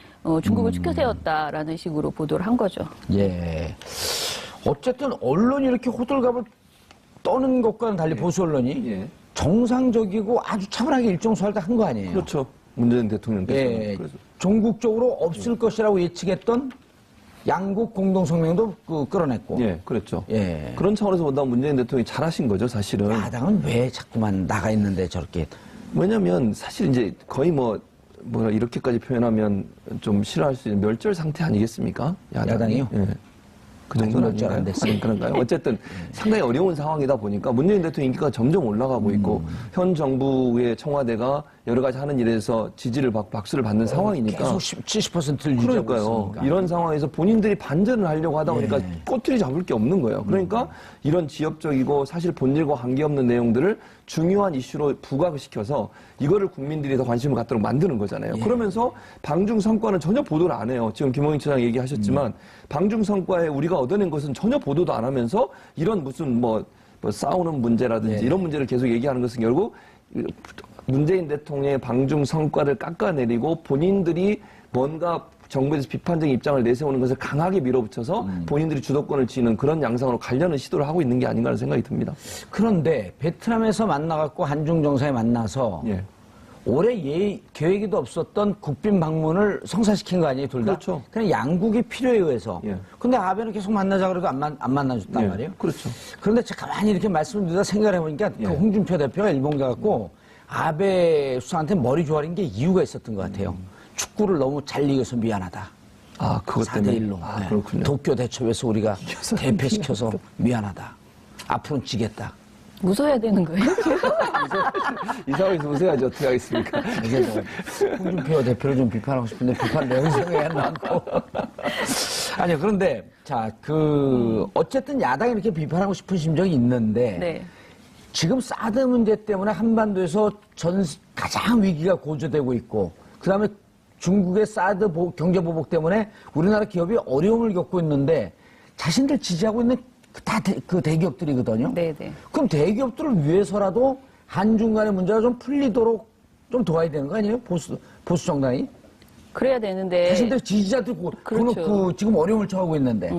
중국을 추켜 세웠다라는 식으로 보도를 한 거죠. 예. 어쨌든 언론이 이렇게 호들갑을 떠는 것과는 달리 보수 언론이 예. 정상적이고 아주 차분하게 일정 수할 때 한 거 아니에요. 그렇죠. 문재인 대통령께서. 예, 그래서. 종국적으로 없을 것이라고 예측했던 양국 공동성명도 끌어냈고. 예, 그랬죠. 예. 그런 차원에서 본다면 문재인 대통령이 잘하신 거죠, 사실은. 야당은 왜 자꾸만 나가 있는데 저렇게. 왜냐면 사실 이제 거의 뭐라 이렇게까지 표현하면 좀 싫어할 수 있는 멸절 상태 아니겠습니까? 야당이요? 예. 그 정도는 아직 멸절 안 아닌가요? 됐어요. 그런가요? 어쨌든 상당히 어려운 상황이다 보니까 문재인 대통령 인기가 점점 올라가고 있고 현 정부의 청와대가 여러 가지 하는 일에서 지지를 박수를 받는 상황이니까 계속 70%를 유지하고 그러니까요. 있으니까. 이런 상황에서 본인들이 반전을 하려고 하다 보니까 예. 꼬투리 잡을 게 없는 거예요. 그러니까 이런 지역적이고 사실 본질과 관계없는 내용들을 중요한 이슈로 부각시켜서 이거를 국민들이 더 관심을 갖도록 만드는 거잖아요. 예. 그러면서 방중 성과는 전혀 보도를 안 해요. 지금 김홍인 처장 얘기하셨지만 방중 성과에 우리가 얻어낸 것은 전혀 보도도 안 하면서 이런 무슨 뭐 싸우는 문제라든지 예. 이런 문제를 계속 얘기하는 것은 결국 문재인 대통령의 방중 성과를 깎아내리고 본인들이 뭔가 정부에서 비판적인 입장을 내세우는 것을 강하게 밀어붙여서 본인들이 주도권을 쥐는 그런 양상으로 가려는 시도를 하고 있는 게 아닌가 하는 생각이 듭니다. 그런데 베트남에서 만나갖고 한중 정상이 만나서 예. 올해 계획에도 없었던 국빈 방문을 성사시킨 거 아니에요, 둘 다? 그렇죠. 그냥 양국의 필요에 의해서. 예. 근데 아베는 계속 만나자 그래도 안 만나줬단 예, 말이에요. 그렇죠. 그런데 제가 가만히 이렇게 말씀을 드리다 생각을 해보니까 예. 그 홍준표 대표가 일본 가갖고 아베 수상한테 머리 조아린 게 이유가 있었던 것 같아요. 축구를 너무 잘 이겨서 미안하다. 아, 그것 4대 때문에. 1로. 아, 그렇군요. 도쿄 대첩에서 우리가 대패시켜서 미안하다. 앞으로는 지겠다. 웃어야 되는 거예요? 이 상황에서 웃어야지 어떻게 하겠습니까? 이게 뭐 홍준표 대표를 좀 비판하고 싶은데 비판 내용 생각이 안 나고. 아니요, 그런데 자, 어쨌든 야당이 이렇게 비판하고 싶은 심정이 있는데 네. 지금 사드 문제 때문에 한반도에서 가장 위기가 고조되고 있고 그다음에 중국의 사드 경제 보복 때문에 우리나라 기업이 어려움을 겪고 있는데 자신들 지지하고 있는 그 대기업들이거든요. 네네. 그럼 대기업들을 위해서라도 한중 간의 문제가 좀 풀리도록 좀 도와야 되는 거 아니에요? 보수 정당이? 그래야 되는데. 자신들 지지자들 그렇죠. 지금 어려움을 처하고 있는데.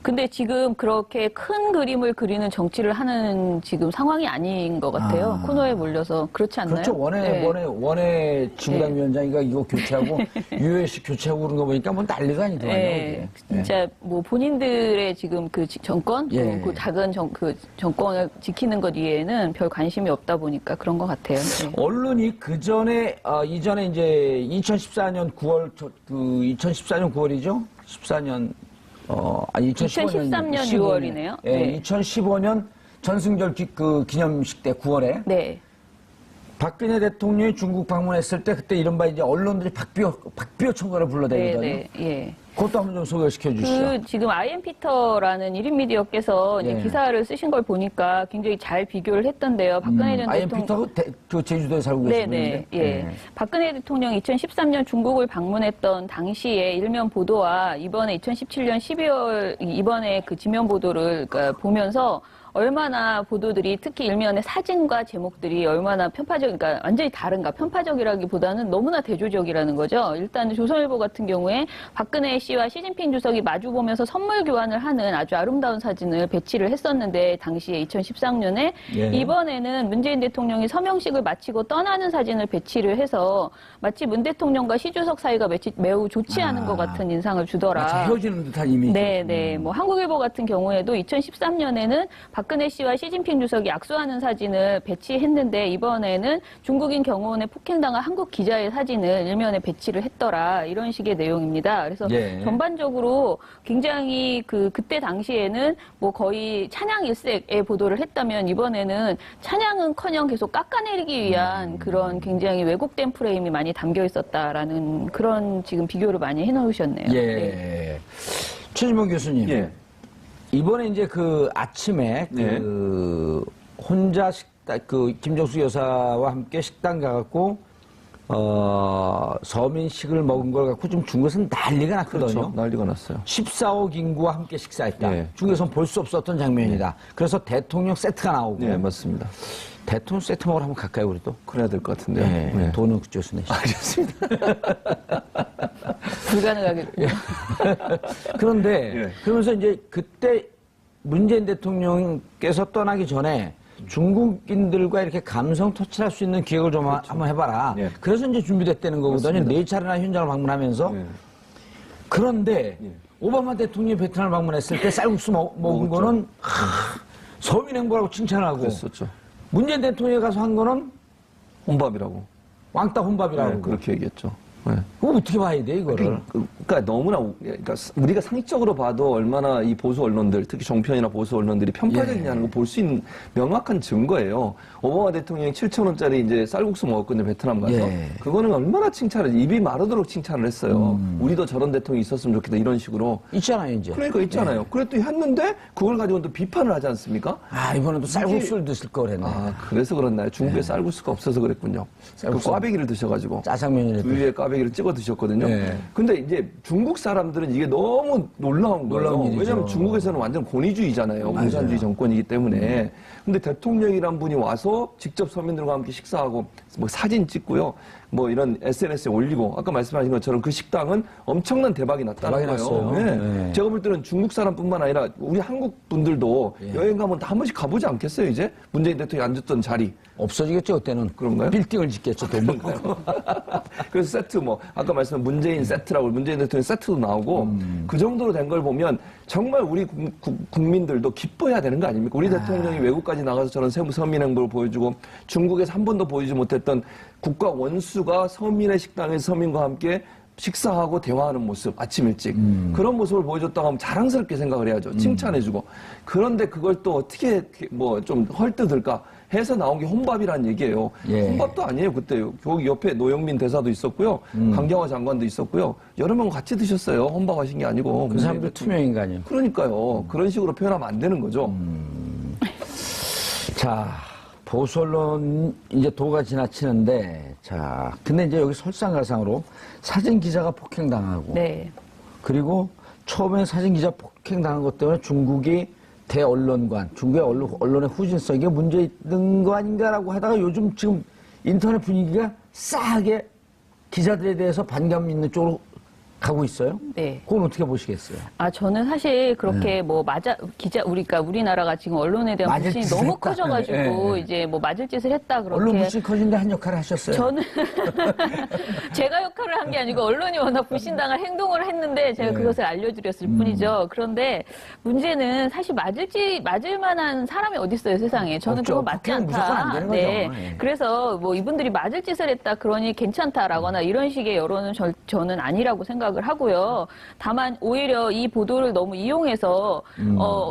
근데 지금 그렇게 큰 그림을 그리는 정치를 하는 지금 상황이 아닌 것 같아요. 코너에 몰려서. 그렇지 않나요? 그렇죠. 원에 지구당 위원장이가 이거 교체하고 유해식 교체하고 그런 거 보니까 뭐 난리가 아니더만요. 네, 진짜 뭐 본인들의 지금 그 정권, 예. 그 작은 정권을 지키는 것 이외에는 별 관심이 없다 보니까 그런 것 같아요. 네. 언론이 이전에 이제 2014년 9월이죠? 14년, 2013년 6월이네요. 예, 네. 2015년 전승절 기념식 때 9월에 네. 박근혜 대통령이 중국 방문했을 때 그때 이른바 이제 언론들이 박비호 청구를 불러대거든요. 네, 예. 그것도 한번 좀 소개시켜 주시죠. 지금 아이엠 피터라는 1인 미디어께서 이제 예. 기사를 쓰신 걸 보니까 굉장히 잘 비교를 했던데요. 박근혜 전 아이엠 대통령. 피터가 그 제주도에 살고 계신 분인데. 네네. 예. 박근혜 대통령이 2013년 중국을 방문했던 당시에 일면 보도와 이번에 2017년 12월 이번에 그 지면 보도를 보면서 얼마나 보도들이 특히 일면의 사진과 제목들이 얼마나 그러니까 완전히 다른가, 편파적이라기보다는 너무나 대조적이라는 거죠. 일단 조선일보 같은 경우에 박근혜 씨와 시진핑 주석이 마주보면서 선물 교환을 하는 아주 아름다운 사진을 배치를 했었는데 당시에 2013년에 예. 이번에는 문재인 대통령이 서명식을 마치고 떠나는 사진을 배치를 해서 마치 문 대통령과 시 주석 사이가 매우 좋지 않은 것 같은 인상을 주더라. 마치 헤어지는 듯한 이미지. 네. 뭐 한국일보 같은 경우에도 2013년에는 박근혜 씨와 시진핑 주석이 악수하는 사진을 배치했는데 이번에는 중국인 경호원에 폭행당한 한국 기자의 사진을 일면에 배치를 했더라. 이런 식의 내용입니다. 그래서 예. 전반적으로 굉장히 그때 당시에는 뭐 거의 찬양 일색의 보도를 했다면 이번에는 찬양은커녕 계속 깎아내리기 위한 그런 굉장히 왜곡된 프레임이 많이 담겨 있었다라는 그런 지금 비교를 많이 해놓으셨네요. 예. 네. 최진봉 교수님. 예. 이번에 이제 아침에 혼자 김정수 여사와 함께 식당 가갖고 서민식을 먹은 걸 갖고 좀 중국에서는 난리가 났거든요. 그렇죠. 난리가 났어요. 14억 인구와 함께 식사했다. 예. 중국에서는 볼 수 없었던 장면이다. 그래서 대통령 세트가 나오고. 네, 맞습니다. 대통령 세트 먹으러 한번 갈까요, 우리도? 그래야 될 것 같은데요. 네. 네. 돈은 그쪽에서 내시죠. 알겠습니다. 불가능하겠군요. 그런데 예. 그러면서 이제 그때 문재인 대통령께서 떠나기 전에 중국인들과 이렇게 감성 터치할 수 있는 기획을 좀 한번 해봐라. 예. 그래서 이제 준비됐다는 거거든요. 맞습니다. 4차례나 현장을 방문하면서. 예. 그런데 예. 오바마 대통령이 베트남을 방문했을 때 쌀국수 먹은 먹었죠. 거는 서민행보라고 칭찬하고 그랬었죠. 문재인 대통령이 가서 한 거는 혼밥이라고. 왕따 혼밥이라고. 네, 그렇게 얘기했죠. 네. 그거 어떻게 봐야 돼, 이거를? 그러니까 너무나 그러니까 우리가 상식적으로 봐도 얼마나 이 보수 언론들, 특히 정편이나 보수 언론들이 편파적이냐는 거 볼 수 있는 명확한 증거예요. 오바마 대통령이 7,000원짜리 이제 쌀국수 먹었거든요, 베트남 가서. 예. 그거는 얼마나 칭찬을, 입이 마르도록 칭찬을 했어요. 우리도 저런 대통령이 있었으면 좋겠다, 이런 식으로. 있잖아요, 이제. 그러니까 있잖아요. 그랬더 했는데 그걸 가지고 또 비판을 하지 않습니까? 아, 이번에도 쌀국수를 드실 걸 그랬네. 아, 그래서 그렇나요? 중국에 쌀국수가 없어서 그랬군요. 그 꽈배기를 드셔가지고. 짜장면이라도. 위에 꽈배기를 찍어 드셨거든요. 네. 근데 이제 중국 사람들은 이게 너무 놀라운 거예요. 놀라운 일이죠. 왜냐하면 중국에서는 완전 권위주의잖아요. 공산주의 정권이기 때문에. 근데 대통령이란 분이 와서 직접 서민들과 함께 식사하고 뭐 사진 찍고요. 뭐 이런 SNS에 올리고 아까 말씀하신 것처럼 그 식당은 엄청난 대박이 났다는 대박이 거예요. 났어요. 네. 네. 제가 볼 때는 중국 사람뿐만 아니라 우리 한국 분들도 여행 가면 다 한 번씩 가보지 않겠어요, 이제? 문재인 대통령이 앉았던 자리. 없어지겠죠, 그때는. 그런가요? 빌딩을 짓겠죠, 돈 벌고. 그래서 세트 뭐 아까 말씀한 문재인 세트라고 문재인 대통령 세트도 나오고 그 정도로 된 걸 보면 정말 우리 국민들도 기뻐해야 되는 거 아닙니까? 우리 대통령이 외국까지 나가서 저런 서민 행보를 보여주고 중국에서 한 번도 보여주지 못했던 국가 원수가 서민의 식당에서 서민과 함께 식사하고 대화하는 모습, 아침 일찍. 그런 모습을 보여줬다고 하면 자랑스럽게 생각을 해야죠. 칭찬해주고. 그런데 그걸 또 어떻게 뭐 좀 헐뜯을까 해서 나온 게 혼밥이라는 얘기예요. 예. 혼밥도 아니에요, 그때. 거기 옆에 노영민 대사도 있었고요. 강경화 장관도 있었고요. 여러 명 같이 드셨어요. 혼밥하신 게 아니고. 그 사람들 투명인간이요. 그러니까요. 그런 식으로 표현하면 안 되는 거죠. 자, 보수 언론 이제 도가 지나치는데, 자, 근데 이제 여기 설상가상으로 사진 기자가 폭행당하고, 네. 그리고 처음에 사진 기자 폭행당한 것 때문에 중국이 대언론관, 중국의 언론의 후진성에 문제 있는 거 아닌가라고 하다가 요즘 지금 인터넷 분위기가 싸하게 기자들에 대해서 반감 있는 쪽으로 가고 있어요? 네. 그건 어떻게 보시겠어요? 아, 저는 사실 그렇게 뭐 우리나라가 지금 언론에 대한 맞을 불신이 짓을 너무 했다. 커져가지고 예. 이제 뭐 맞을 짓을 했다 그렇게. 언론 불신 커지는데 한 역할을 하셨어요? 저는 제가 역할을 한 게 아니고 언론이 워낙 불신당할 행동을 했는데 제가 그것을 알려드렸을 뿐이죠. 그런데 문제는 사실 맞을 만한 사람이 어디 있어요, 세상에. 저는 없죠. 그거 맞지 폭행은 무조건 안 않다. 되는 네. 거죠. 예. 그래서 뭐 이분들이 맞을 짓을 했다 그러니 괜찮다라거나 이런 식의 여론은 저는 아니라고 생각을 하고요. 다만 오히려 이 보도를 너무 이용해서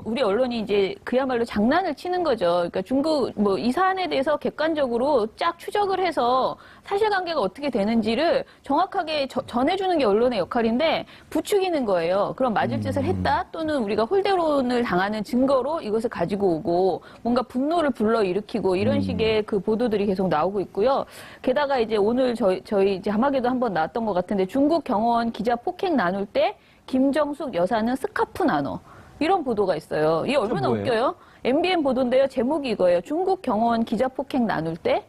우리 언론이 이제 그야말로 장난을 치는 거죠. 그러니까 중국 뭐 이 사안에 대해서 객관적으로 쫙 추적을 해서 사실관계가 어떻게 되는지를 정확하게 전해주는 게 언론의 역할인데 부추기는 거예요. 그럼 맞을 짓을 했다 또는 우리가 홀대론을 당하는 증거로 이것을 가지고 오고 뭔가 분노를 불러일으키고 이런 식의 그 보도들이 계속 나오고 있고요. 게다가 이제 오늘 저희 이제 자막에도 한번 나왔던 것 같은데 중국 경호원 기자 폭행 나눌 때 김정숙 여사는 스카프 나눠. 이런 보도가 있어요. 이게 얼마나 뭐예요? 웃겨요? MBN 보도인데요. 제목이 이거예요. 중국 경호원 기자 폭행 나눌 때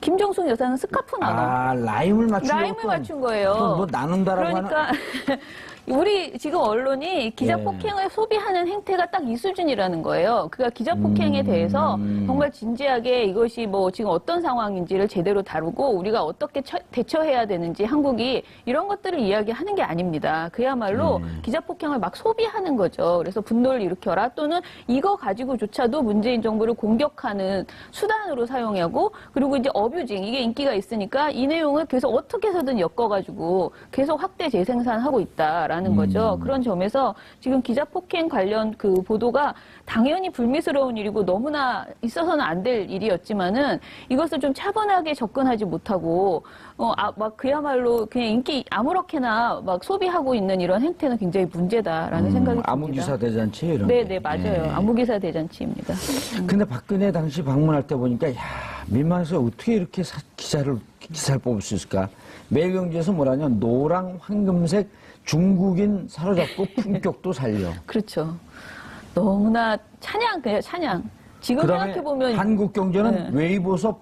김정숙 여사는 스카프 나눠. 아, 라임을 맞춘 라임을 거였군. 맞춘 거예요. 그럼 뭐 나눈다라고 하는. 그러니까 우리 지금 언론이 기자 예. 폭행을 소비하는 행태가 딱 이 수준이라는 거예요. 그러니까 기자 폭행에 대해서 정말 진지하게 이것이 뭐 지금 어떤 상황인지를 제대로 다루고 우리가 어떻게 대처해야 되는지 한국이 이런 것들을 이야기하는 게 아닙니다. 그야말로 기자 폭행을 막 소비하는 거죠. 그래서 분노를 일으켜라 또는 이거 가지고조차도 문재인 정부를 공격하는 수단으로 사용하고 그리고 이제 어뷰징 이게 인기가 있으니까 이 내용을 계속 어떻게 해서든 엮어가지고 계속 확대 재생산하고 있다라는 거죠. 그런 점에서 지금 기자 폭행 관련 그 보도가 당연히 불미스러운 일이고 너무나 있어서는 안 될 일이었지만은 이것을 좀 차분하게 접근하지 못하고 막 그야말로 그냥 인기 아무렇게나 막 소비하고 있는 이런 행태는 굉장히 문제다라는 생각이 듭니다. 암흑기사 대잔치 이런 네, 게. 네, 맞아요. 예. 암흑기사 대잔치입니다. 근데 박근혜 당시 방문할 때 보니까 야, 민망해서 어떻게 이렇게 기사를 뽑을 수 있을까? 매일경제에서 뭐라냐? 노랑 황금색 중국인 사로잡고 품격도 살려. 그렇죠. 너무나 그냥 찬양. 지금 그다음에 생각해보면 한국경제는 웨이보에서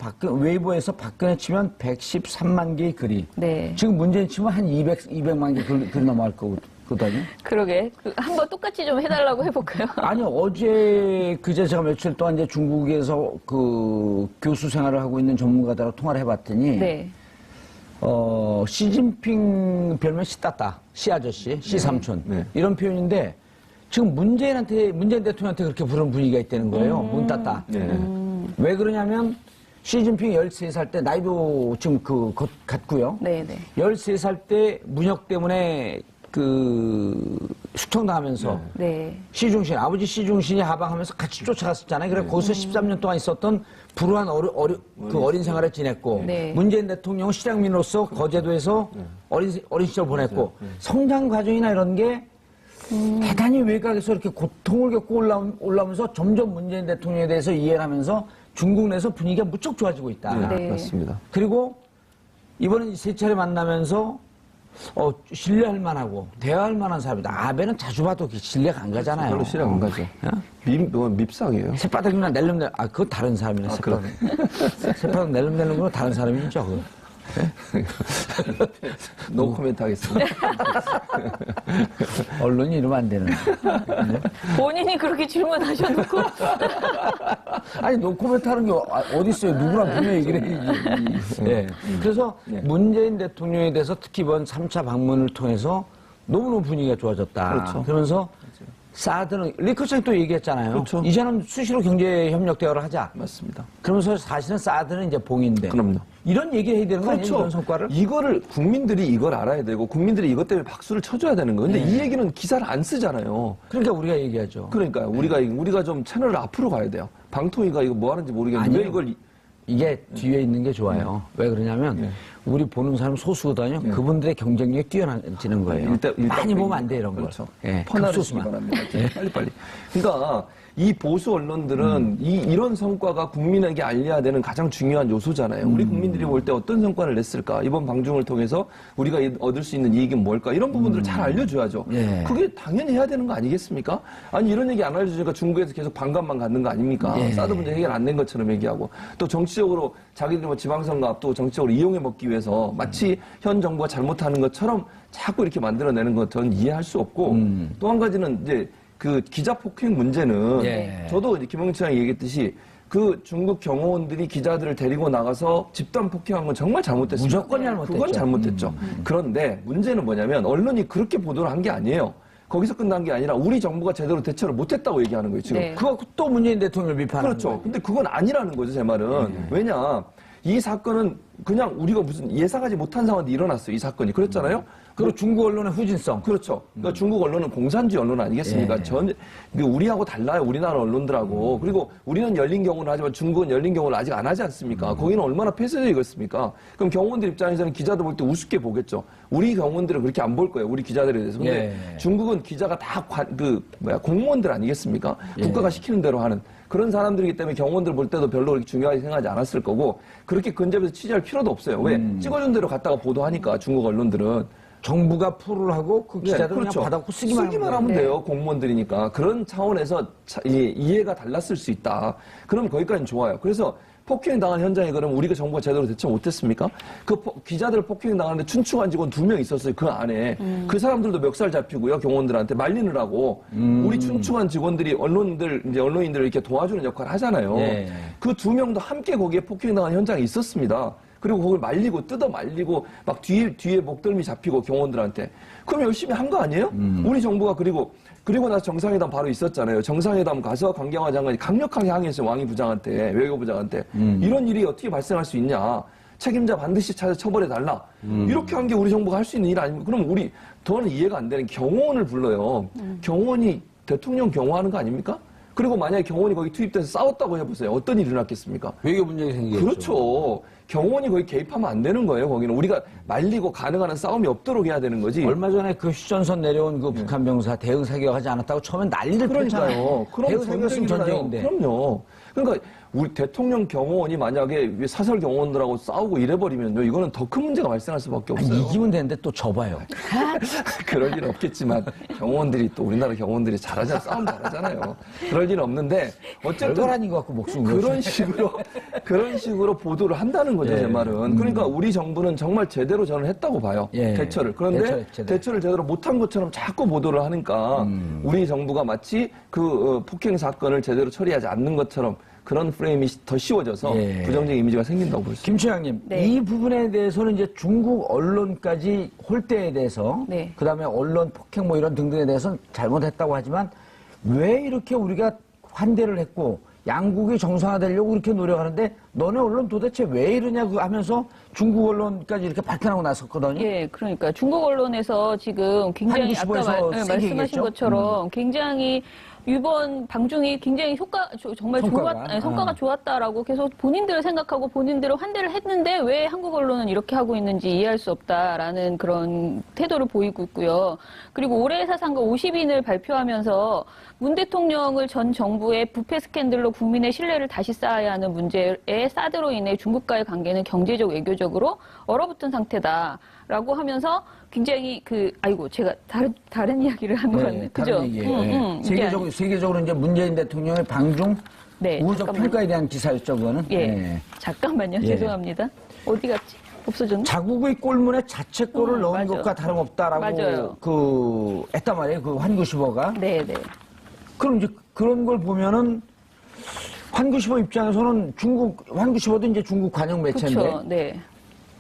박근혜 치면 113만 개의 글이. 네. 지금 문재인 치면 한 200만 개 글이 넘어갈 거거든요. 그러게 한번 똑같이 좀 해달라고 해볼까요? 아니 그제 제가 며칠 동안 이제 중국에서 그 교수 생활을 하고 있는 전문가들하고 통화를 해봤더니 네. 시진핑 별명 시따따, 시아저씨, 시삼촌 네. 이런 표현인데 지금 문재인 대통령한테 그렇게 부르는 분위기가 있다는 거예요. 문따따. 네. 왜 그러냐면 시진핑이 13살 때 나이도 지금 같고요. 네네. 13살 때 문역 때문에 숙청당하면서 네. 아버지 시중신이 하방하면서 같이 쫓아갔었잖아요. 그래 거기서 13년 동안 있었던 불우한 어린 생활을 지냈고 네. 문재인 대통령은 실향민으로서 거제도에서 어린 시절 보냈고 성장 과정이나 이런 게 대단히 외곽에서 이렇게 고통을 겪고 올라오면서 점점 문재인 대통령에 대해서 이해를 하면서 중국 내에서 분위기가 무척 좋아지고 있다. 네. 맞습니다. 그리고 이번에 세 차례 만나면서 신뢰할 만하고 대화할 만한 사람이다. 아베는 자주 봐도 신뢰가 안 가잖아요. 별로 실력 안 가죠. 밉상이에요. 새바닥이나 낼름낼름, 그거 다른 사람이네, 새바닥. 새바닥 낼름낼름 건 다른 사람이죠, 그거. 노 코멘트 하겠습니다. 언론이 이러면 안 되는. 본인이 그렇게 질문하셔놓고 아니, 노코멘트 하는 게 어딨어요. 누구나 분명히 얘기를 해야지. 네. 그래서 문재인 대통령에 대해서 특히 이번 3차 방문을 통해서 너무너무 분위기가 좋아졌다. 그렇죠. 그러면서 사드는, 리커창이 또 얘기했잖아요. 그렇죠. 이제는 수시로 경제협력 대화를 하자. 맞습니다. 그러면서 사실은 사드는 이제 봉인데. 그럼요. 이런 얘기를 해야 되는 거 아니에요? 그렇죠. 이런 성과를? 이거를 국민들이 이걸 알아야 되고 국민들이 이것 때문에 박수를 쳐줘야 되는 거예요. 근데 이 얘기는 기사를 안 쓰잖아요. 그러니까 우리가 얘기하죠. 그러니까 우리가 좀 채널을 앞으로 가야 돼요. 방통위가 이거 뭐 하는지 모르겠는데 아니요. 왜 이걸 이게 뒤에 있는 게 좋아요. 왜 그러냐면 우리 보는 사람 소수거든요. 그분들의 경쟁력이 뛰어나지는 거예요. 일단 많이 보면 안 돼, 이런 거. 그렇죠. 예, 퍼나르시기 극소수만. 바랍니다. 빨리빨리. 그러니까 이 보수 언론들은 이런 성과가 국민에게 알려야 되는 가장 중요한 요소잖아요. 우리 국민들이 볼 때 어떤 성과를 냈을까? 이번 방중을 통해서 우리가 얻을 수 있는 이익은 뭘까? 이런 부분들을 잘 알려줘야죠. 예. 그게 당연히 해야 되는 거 아니겠습니까? 아니 이런 얘기 안 알려주니까 중국에서 계속 반감만 갖는 거 아닙니까? 예. 사드 문제 해결 안 된 것처럼 얘기하고 또 정치적으로 자기들이 뭐 지방선거 앞두고 정치적으로 이용해 먹기 위해서 마치 현 정부가 잘못하는 것처럼 자꾸 이렇게 만들어내는 것 저는 이해할 수 없고 또 한 가지는 이제 그 기자 폭행 문제는 예. 저도 이제 김영철 장이 얘기했듯이 그 중국 경호원들이 기자들을 데리고 나가서 집단 폭행한 건 정말 잘못됐습니다. 무조건 잘못됐죠. 그건 잘못됐죠. 그런데 문제는 뭐냐면 언론이 그렇게 보도를 한 게 아니에요. 거기서 끝난 게 아니라 우리 정부가 제대로 대처를 못했다고 얘기하는 거예요. 지금. 네. 그거 또 문재인 대통령을 비판하는 그렇죠. 거예요. 근데 그건 아니라는 거죠, 제 말은. 왜냐, 이 사건은 그냥 우리가 무슨 예상하지 못한 상황이 일어났어요, 이 사건이. 그랬잖아요? 그리고 중국 언론의 후진성. 그렇죠. 그러니까 중국 언론은 공산주의 언론 아니겠습니까? 예. 우리하고 달라요, 우리나라 언론들하고. 그리고 우리는 열린 경우는 하지만 중국은 열린 경우를 아직 안 하지 않습니까? 거기는 얼마나 폐쇄적이겠습니까? 그럼 경호원들 입장에서는 기자들 볼 때 우습게 보겠죠. 우리 경호원들은 그렇게 안 볼 거예요, 우리 기자들에 대해서. 근데 예. 중국은 기자가 다 공무원들 아니겠습니까? 국가가 시키는 대로 하는. 그런 사람들이기 때문에 경호원들 볼 때도 별로 그렇게 중요하게 생각하지 않았을 거고, 그렇게 근접해서 취재할 필요도 없어요. 왜? 찍어준 대로 갖다가 보도하니까, 중국 언론들은. 정부가 풀을 하고 그 기자들 은 그냥 받아고 쓰기만 하면 돼요. 공무원들이니까. 그런 차원에서 이해가 달랐을 수 있다. 그럼 거기까지는 좋아요. 그래서 폭행 당한 현장에 그러면 우리가 정부가 제대로 대처 못했습니까? 기자들 폭행 당하는데 춘추관 직원 2명 있었어요. 그 안에. 그 사람들도 멱살 잡히고요. 경호원들한테 말리느라고. 우리 춘추관 직원들이 언론인들을 이렇게 도와주는 역할을 하잖아요. 예. 그 2명도 함께 거기에 폭행 당한 현장에 있었습니다. 그리고 그걸 말리고 뜯어 말리고 막 뒤에 목덜미 잡히고 경호원들한테. 그럼 열심히 한 거 아니에요? 우리 정부가 그리고 나서 정상회담 바로 있었잖아요. 정상회담 가서 강경화 장관이 강력하게 항의했어요. 왕이 부장한테, 외교부장한테. 이런 일이 어떻게 발생할 수 있냐. 책임자 반드시 찾아 처벌해달라. 이렇게 한 게 우리 정부가 할 수 있는 일 아닙니까? 그럼 저는 이해가 안 되는 경호원을 불러요. 경호원이 대통령 경호하는 거 아닙니까? 그리고 만약에 경호원이 거기 투입돼서 싸웠다고 해보세요. 어떤 일이 일어났겠습니까? 외교 문제가 생기겠죠. 그렇죠. 경호원이 거기 개입하면 안 되는 거예요. 거기는 우리가 말리고 가능한 싸움이 없도록 해야 되는 거지. 얼마 전에 그 휴전선 내려온 그 북한 병사 대응 사격하지 않았다고 처음엔 난리를 그러니까요. 폈잖아요. 그럼 대응 사격은 전쟁인데. 그럼요. 그러니까 우리 대통령 경호원이 만약에 사설 경호원들하고 싸우고 이래버리면요, 이거는 더 큰 문제가 발생할 수밖에 없어요. 이기면 되는데 또 져봐요. 그럴 일은 없겠지만 경호원들이 또 우리나라 경호원들이 잘하잖아요. 싸움 잘하잖아요. 그럴 일은 없는데 어쨌든 별거 아닌 것 같고 목숨 그런 식으로 보도를 한다는 거죠, 제 말은. 그러니까 우리 정부는 정말 제대로 저는 했다고 봐요. 예. 대처를. 그런데 제대로. 대처를 제대로 못한 것처럼 자꾸 보도를 하니까 우리 정부가 마치 그 폭행 사건을 제대로 처리하지 않는 것처럼 그런 프레임이 더 씌워져서 예. 부정적인 이미지가 생긴다고 볼 수 있습니다. 김초양님, 네. 이 부분에 대해서는 이제 중국 언론까지 홀대에 대해서, 네. 그다음에 언론 폭행 뭐 이런 등등에 대해서는 잘못했다고 하지만 왜 이렇게 우리가 환대를 했고 양국이 정상화되려고 이렇게 노력하는데 너네 언론 도대체 왜 이러냐고 하면서 중국 언론까지 이렇게 발끈하고 나섰거든요. 예, 그러니까 중국 언론에서 지금 굉장히 아까 한국시보에서 세게 말씀하신 얘기했죠? 것처럼 굉장히 이번 방중이 굉장히 정말 성과가. 성과가 좋았다라고 계속 본인들을 생각하고 본인들을 환대를 했는데 왜 한국 언론은 이렇게 하고 있는지 이해할 수 없다라는 그런 태도를 보이고 있고요. 그리고 올해 사상과 50인을 발표하면서 문 대통령을 전 정부의 부패 스캔들로 국민의 신뢰를 다시 쌓아야 하는 문제에 사드로 인해 중국과의 관계는 경제적, 외교적으로 얼어붙은 상태다라고 하면서 굉장히 제가 다른 이야기를 한 것 같네. 그죠? 다른 얘기예요. 세계적으로 이제 문재인 대통령의 방중 네, 우호적 잠깐만요. 평가에 대한 기사였죠, 그거는. 예. 잠깐만요. 예. 죄송합니다. 어디 갔지? 없어졌나? 자국의 골문에 자책골을 넣은 맞아. 것과 다름없다라고 맞아요. 했단 말이에요. 그 환구시보가. 네, 네. 그럼 이제 그런 걸 보면은 환구시보 입장에서는 환구시보도 이제 중국 관영 매체인데 그렇죠. 네.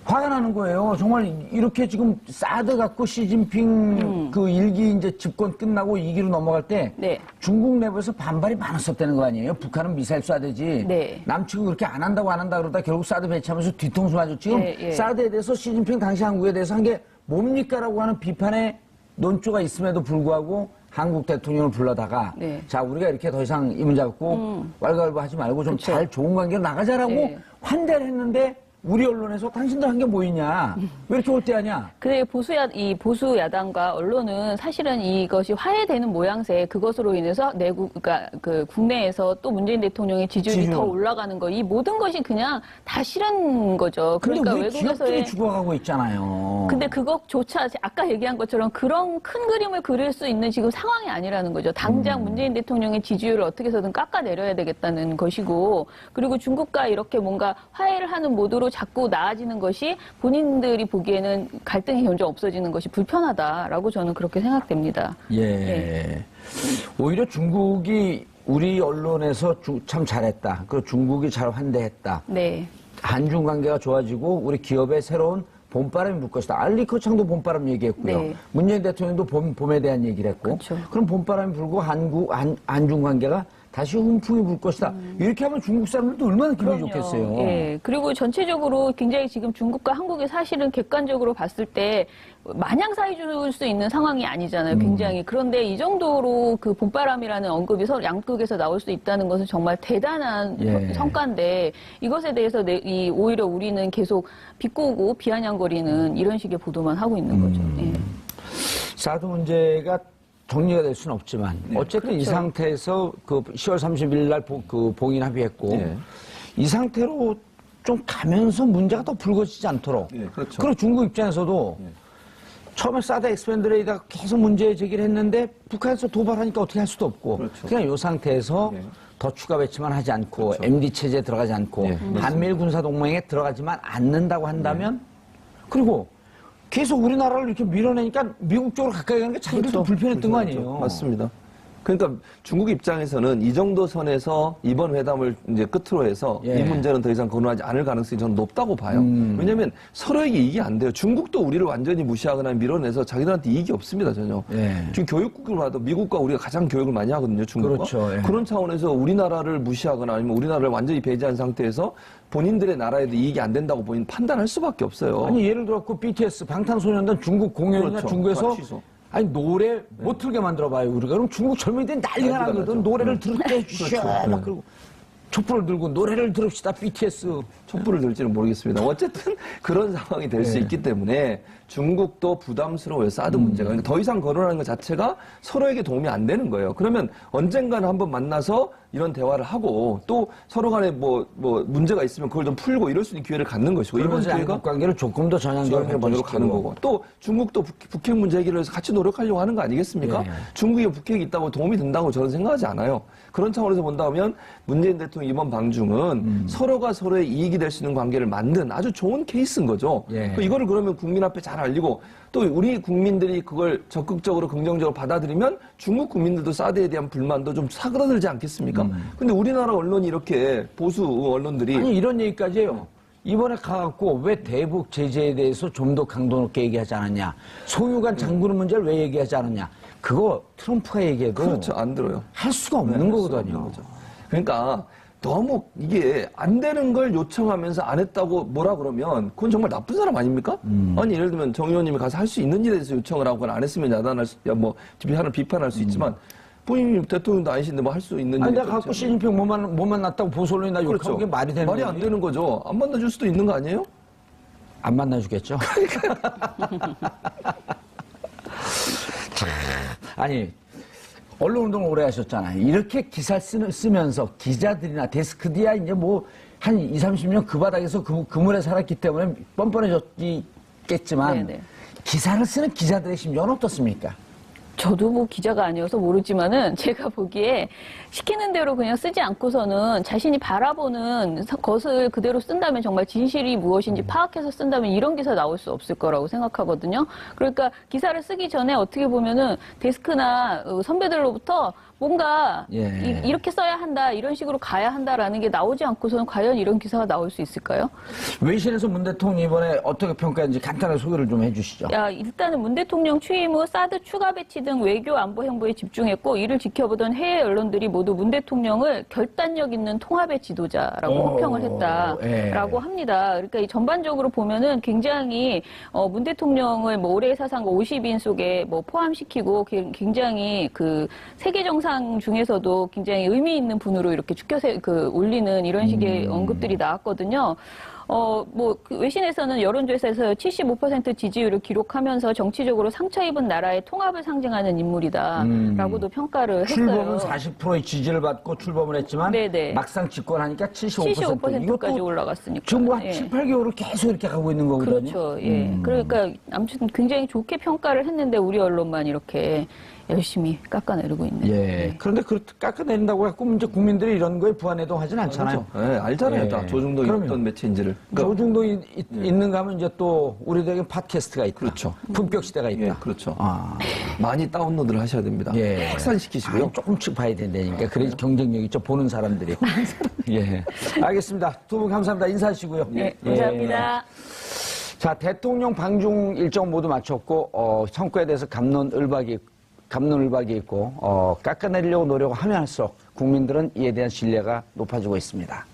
화가 나는 거예요. 정말 이렇게 지금 사드 갖고 시진핑 그 일기 이제 집권 끝나고 2기로 넘어갈 때 네. 중국 내부에서 반발이 많았었다는 거 아니에요. 북한은 미사일 쏴대지. 네. 남측은 그렇게 안 한다 그러다 결국 사드 배치하면서 뒤통수 맞았죠. 지금 예, 예. 사드에 대해서 시진핑 당시 한국에 대해서 한 게 뭡니까라고 하는 비판의 논조가 있음에도 불구하고 한국 대통령을 불러다가 네. 자 우리가 이렇게 더 이상 이 문제 갖고 왈가왈부 하지 말고 좀 그쵸. 잘 좋은 관계로 나가자라고 네. 환대를 했는데 우리 언론에서 당신들 한 게 뭐 있냐 왜 이렇게 홀대하냐. 근데 보수 야당과 언론은 사실은 이것이 화해되는 모양새 그것으로 인해서 그러니까 그 국내에서 또 문재인 대통령의 지지율이 더 올라가는 거 이 모든 것이 그냥 다 싫은 거죠. 근데 그러니까 우리 기업들이 외국에서의 죽어가고 있잖아요. 근데 그것조차 아까 얘기한 것처럼 그런 큰 그림을 그릴 수 있는 지금 상황이 아니라는 거죠. 당장 문재인 대통령의 지지율을 어떻게 해서든 깎아내려야 되겠다는 것이고 그리고 중국과 이렇게 뭔가 화해를 하는 모드로 자꾸 나아지는 것이 본인들이 보기에는 갈등이 점점 없어지는 것이 불편하다라고 저는 그렇게 생각됩니다. 예. 오히려 중국이 우리 언론에서 참 잘했다. 그리고 중국이 잘 환대했다. 네. 한중 관계가 좋아지고 우리 기업의 새로운 봄바람이 불 것이다. 알리커창도 봄바람 얘기했고요. 네. 문재인 대통령도 봄에 대한 얘기를 했고. 그렇죠. 그럼 봄바람이 불고 한중 관계가 다시 훈풍이 불 것이다. 이렇게 하면 중국 사람들도 얼마나 기분이 좋겠어요. 예. 그리고 전체적으로 굉장히 지금 중국과 한국이 사실은 객관적으로 봤을 때 마냥 사이줄 수 있는 상황이 아니잖아요. 굉장히. 그런데 이 정도로 그 봄바람이라는 언급이 양쪽에서 나올 수 있다는 것은 정말 대단한 예. 성과인데 이것에 대해서 오히려 우리는 계속 비꼬고 비아냥거리는 이런 식의 보도만 하고 있는 거죠. 예. 사드 문제가 정리가 될 수는 없지만 어쨌든 이 상태에서 그 10월 30일 날 봉인 합의했고 이 상태로 좀 가면서 문제가 더 불거지지 않도록 그렇죠. 그리고 중국 입장에서도 처음에 사드 엑스펜드레이다가 계속 문제 제기를 했는데 북한에서 도발하니까 어떻게 할 수도 없고 그냥 이 상태에서 더 추가 배치만 하지 않고 MD 체제에 들어가지 않고 한미일 군사 동맹에 들어가지만 않는다고 한다면 그리고 계속 우리나라를 이렇게 밀어내니까 미국 쪽으로 가까이 가는 게 자기들도 불편했던 거 아니에요. 맞습니다. 그러니까 중국 입장에서는 이 정도 선에서 이번 회담을 이제 끝으로 해서 이 문제는 더 이상 거론하지 않을 가능성이 저는 높다고 봐요. 왜냐하면 서로에게 이익이 안 돼요. 중국도 우리를 완전히 무시하거나 밀어내서 자기들한테 이익이 없습니다, 전혀. 지금 교육국으로 봐도 미국과 우리가 가장 교육을 많이 하거든요, 중국과. 그렇죠. 그런 차원에서 우리나라를 무시하거나 아니면 우리나라를 완전히 배제한 상태에서 본인들의 나라에도 이익이 안 된다고 판단할 수밖에 없어요. 아니 예를 들어 그 BTS 방탄소년단 중국 공연이나 중국에서 취소. 아니 노래 못 틀게 만들어봐요 우리가 그럼 중국 젊은이들 난리가 나거든. 노래를 들을게 해주셔 막 그러고 촛불을 들고 노래를 들읍시다 BTS. 촛불을 들지는 모르겠습니다. 어쨌든 그런 상황이 될 수 있기 때문에 중국도 부담스러워요. 사드 문제가. 그러니까 더 이상 거론하는 것 자체가 서로에게 도움이 안 되는 거예요. 그러면 언젠가는 한번 만나서 이런 대화를 하고 또 서로 간에 뭐 문제가 있으면 그걸 좀 풀고 이럴 수 있는 기회를 갖는 것이고 이번 그러면서 기회가 양국 관계를 조금 더 전향적으로 먼저 가는 거고 또 중국도 북핵 문제 해결을 위해서 같이 노력하려고 하는 거 아니겠습니까? 예. 중국이 북핵이 있다고 도움이 된다고 저는 생각하지 않아요. 그런 차원에서 본다면 문재인 대통령 이번 방중은 서로가 서로의 이익이 될 수 있는 관계를 만든 아주 좋은 케이스인 거죠. 예. 이거를 그러면 국민 앞에 잘 알리고 또 우리 국민들이 그걸 적극적으로 긍정적으로 받아들이면 중국 국민들도 사드에 대한 불만도 좀 사그라들지 않겠습니까? 근데 우리나라 언론이 이렇게 보수 언론들이 아니 이런 얘기까지 해요. 이번에 가갖고 왜 대북 제재에 대해서 좀 더 강도 높게 얘기하지 않았냐. 소유관 잠그는 문제를 왜 얘기하지 않았냐. 그거 트럼프가 얘기해도 그렇죠. 안 들어요. 할 수가 없는 할 수가 거거든요. 없는 거죠. 그러니까 너무 이게 안 되는 걸 요청하면서 안 했다고 뭐라 그러면 그건 정말 나쁜 사람 아닙니까? 아니 예를 들면 정 의원님이 가서 할 수 있는 일에 대해서 요청을 하고 안 했으면 야단할 수, 뭐 비판할 수 있지만 본인이 대통령도 아니신데 뭐 할 수 있는 아니 일이 내가 갖고 시진핑 못 만났다고 보솔론이나 욕하는 그렇죠. 게 말이 되는 말이 거지? 안 되는 거죠. 안 만나줄 수도 있는 거 아니에요? 안 만나주겠죠. 아니 언론 운동을 오래 하셨잖아요. 이렇게 기사 쓰면서 기자들이나 데스크들이야 이제 뭐 한 20, 30년 그 바닥에서 그물에 살았기 때문에 뻔뻔해졌겠지만 네네. 기사를 쓰는 기자들의 심정은 어떻습니까? 저도 뭐 기자가 아니어서 모르지만은 제가 보기에 시키는 대로 그냥 쓰지 않고서는 자신이 바라보는 것을 그대로 쓴다면 정말 진실이 무엇인지 파악해서 쓴다면 이런 기사 나올 수 없을 거라고 생각하거든요. 그러니까 기사를 쓰기 전에 어떻게 보면은 데스크나 선배들로부터 뭔가 예. 이렇게 써야 한다, 이런 식으로 가야 한다라는 게 나오지 않고서는 과연 이런 기사가 나올 수 있을까요? 외신에서 문 대통령이 이번에 어떻게 평가했는지 간단하게 소개를 좀 해주시죠. 일단은 문 대통령 취임 후 사드 추가 배치 등 외교 안보 행보에 집중했고 이를 지켜보던 해외 언론들이 모두 문 대통령을 결단력 있는 통합의 지도자라고 호평을 했다라고 합니다. 그러니까 전반적으로 보면은 굉장히 문 대통령을 뭐 올해의 사상과 50인 속에 뭐 포함시키고 굉장히 그 세계 정상 중에서도 굉장히 의미 있는 분으로 이렇게 올리는 이런 식의 언급들이 나왔거든요. 그 외신에서는 여론조사에서 75% 지지율을 기록하면서 정치적으로 상처 입은 나라의 통합을 상징하는 인물이다라고도 평가를 했어요. 출범은 40%의 지지를 받고 출범을 했지만 네네. 막상 집권하니까 75%. 75%까지 이것도 올라갔으니까. 지금 뭐 한 예. 7, 8개월을 계속 이렇게 가고 있는 거거든요. 그렇죠. 예. 그러니까 아무튼 굉장히 좋게 평가를 했는데 우리 언론만 이렇게 열심히 깎아내리고 있는. 예. 그런데 깎아내린다고 해서 이제 국민들이 이런 거에 부안해도 하진 않잖아요. 그렇죠. 예, 알잖아요. 예. 다 조중동이 그럼요. 어떤 매체인지를. 그러니까 조중동이 있는가 하면 이제 또 우리들에게 팟캐스트가 있다. 그렇죠. 품격 시대가 있다. 예, 그렇죠. 아. 많이 다운로드를 하셔야 됩니다. 예. 확산시키시고요. 아니, 조금씩 봐야 된다니까. 그래야 경쟁력 있죠. 보는 사람들이. 예. 알겠습니다. 두 분 감사합니다. 인사하시고요. 네, 감사합니다. 자, 대통령 방중 일정 모두 마쳤고, 성과에 대해서 갑론을박이 있고, 깎아내리려고 노력하면 할수록 국민들은 이에 대한 신뢰가 높아지고 있습니다.